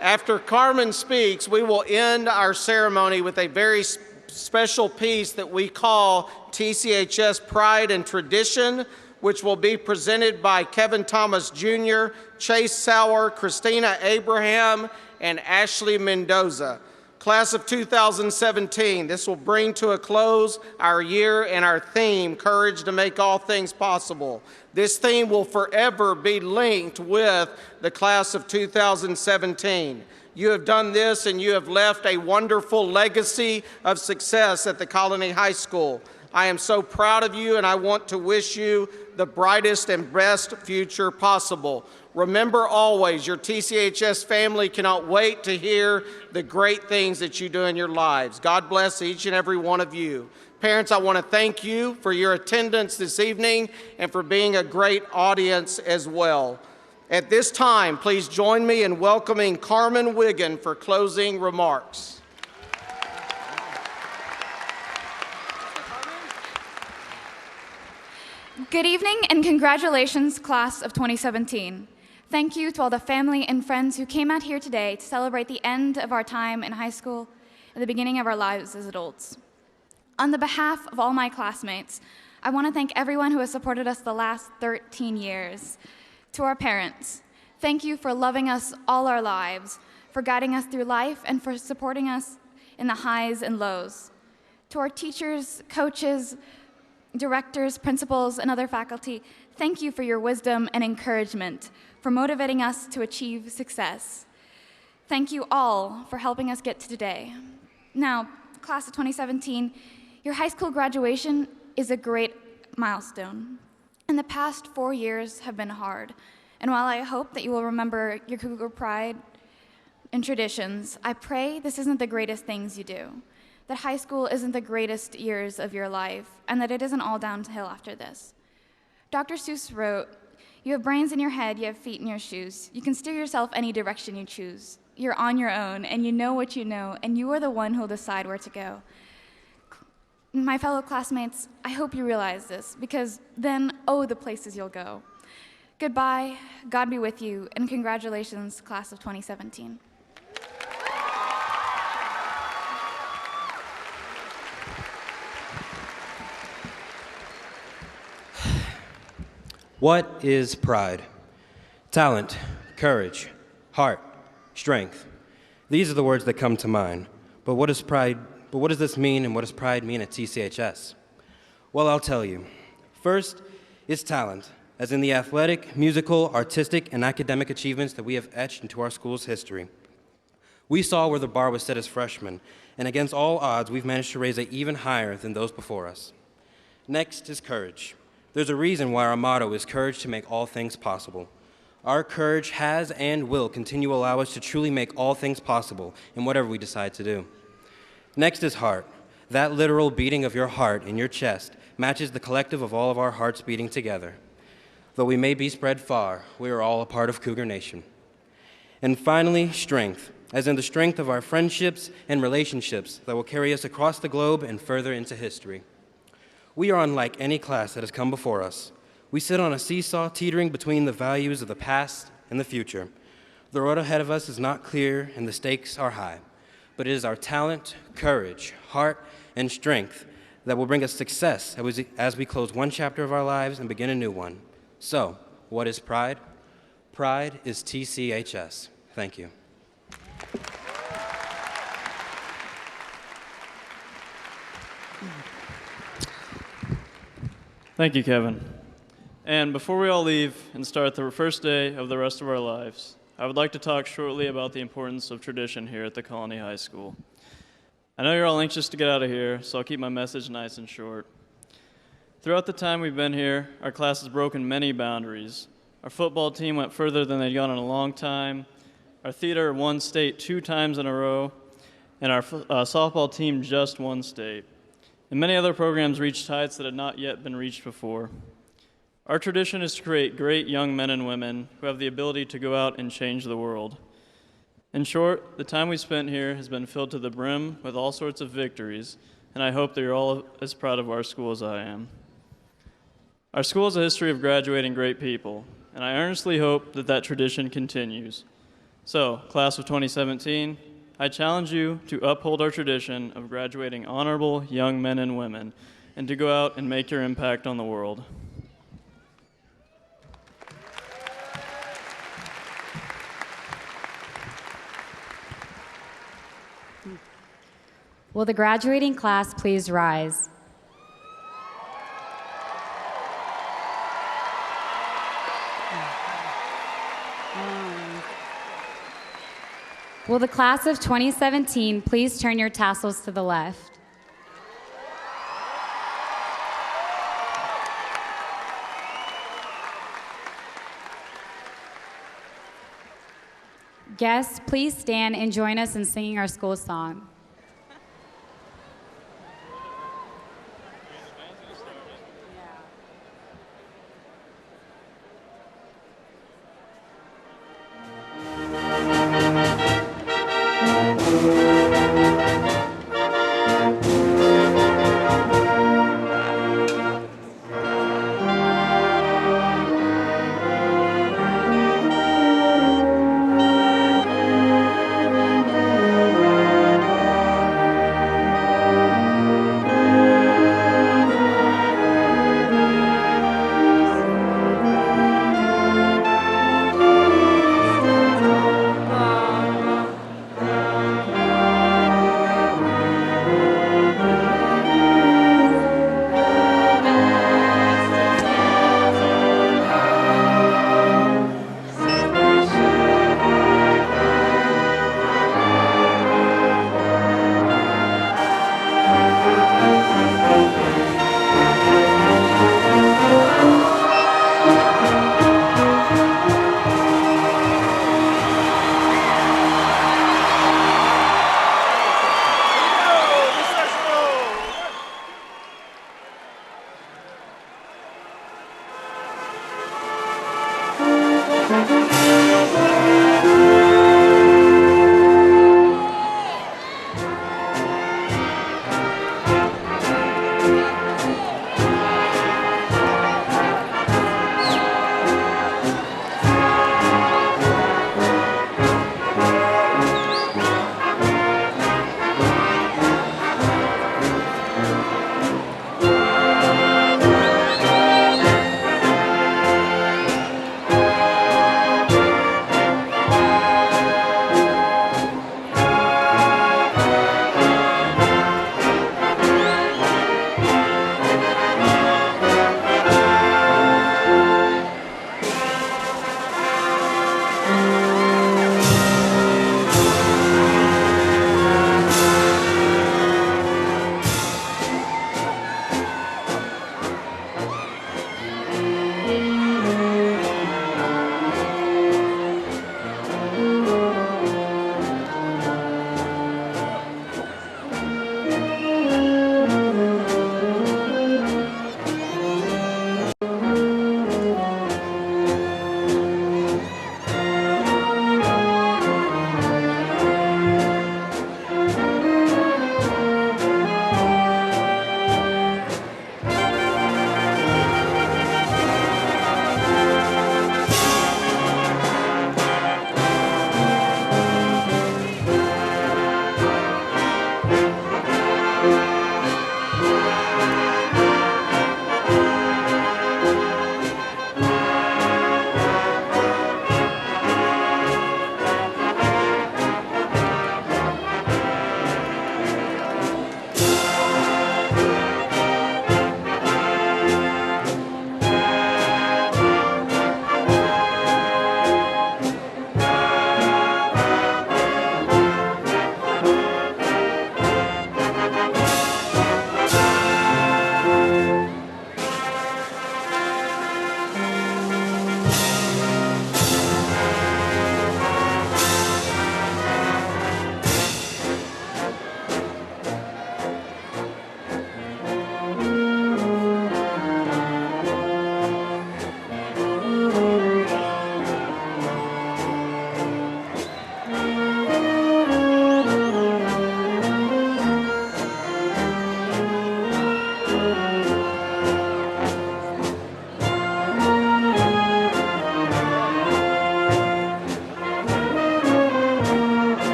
After Carmen speaks, we will end our ceremony with a very special piece that we call TCHS Pride and Tradition, which will be presented by Kevin Thomas Jr., Chase Sauer, Christina Abraham, and Ashley Mendoza. Class of 2017, this will bring to a close our year and our theme, Courage to Make All Things Possible. This theme will forever be linked with the class of 2017. You have done this and you have left a wonderful legacy of success at the Colony High School. I am so proud of you and I want to wish you the brightest and best future possible. Remember always, your TCHS family cannot wait to hear the great things that you do in your lives. God bless each and every one of you. Parents, I want to thank you for your attendance this evening and for being a great audience as well. At this time, please join me in welcoming Carmen Wiggin for closing remarks. Good evening and congratulations, class of 2017. Thank you to all the family and friends who came out here today to celebrate the end of our time in high school and the beginning of our lives as adults. On the behalf of all my classmates, I want to thank everyone who has supported us the last 13 years. To our parents, thank you for loving us all our lives, for guiding us through life, and for supporting us in the highs and lows. To our teachers, coaches, directors, principals, and other faculty, thank you for your wisdom and encouragement, for motivating us to achieve success. Thank you all for helping us get to today. Now, class of 2017, your high school graduation is a great milestone. And the past 4 years have been hard. And while I hope that you will remember your Cougar pride and traditions, I pray this isn't the greatest things you do, that high school isn't the greatest years of your life, and that it isn't all downhill after this. Dr. Seuss wrote, "You have brains in your head, you have feet in your shoes. You can steer yourself any direction you choose. You're on your own, and you know what you know, and you are the one who'll decide where to go." My fellow classmates, I hope you realize this, because then, oh, the places you'll go. Goodbye, God be with you, and congratulations, class of 2017. What is pride? Talent, courage, heart, strength. These are the words that come to mind. But what is pride? But what does this mean, and what does pride mean at TCHS? Well, I'll tell you. First is talent, as in the athletic, musical, artistic, and academic achievements that we have etched into our school's history. We saw where the bar was set as freshmen, and against all odds, we've managed to raise it even higher than those before us. Next is courage. There's a reason why our motto is courage to make all things possible. Our courage has and will continue to allow us to truly make all things possible in whatever we decide to do. Next is heart. That literal beating of your heart in your chest matches the collective of all of our hearts beating together. Though we may be spread far, we are all a part of Cougar Nation. And finally, strength, as in the strength of our friendships and relationships that will carry us across the globe and further into history. We are unlike any class that has come before us. We sit on a seesaw teetering between the values of the past and the future. The road ahead of us is not clear and the stakes are high, but it is our talent, courage, heart, and strength that will bring us success as we close one chapter of our lives and begin a new one. So, what is pride? Pride is TCHS. Thank you. Thank you, Kevin. And before we all leave and start the first day of the rest of our lives, I would like to talk shortly about the importance of tradition here at the Colony High School. I know you're all anxious to get out of here, so I'll keep my message nice and short. Throughout the time we've been here, our class has broken many boundaries. Our football team went further than they'd gone in a long time. Our theater won state 2 times in a row, and our softball team just won state. And many other programs reached heights that had not yet been reached before. Our tradition is to create great young men and women who have the ability to go out and change the world. In short, the time we spent here has been filled to the brim with all sorts of victories, and I hope that you're all as proud of our school as I am. Our school has a history of graduating great people, and I earnestly hope that that tradition continues. So, class of 2017, I challenge you to uphold our tradition of graduating honorable young men and women and to go out and make your impact on the world. Will the graduating class please rise? Will the class of 2017 please turn your tassels to the left? Guests, please stand and join us in singing our school song. Thank you.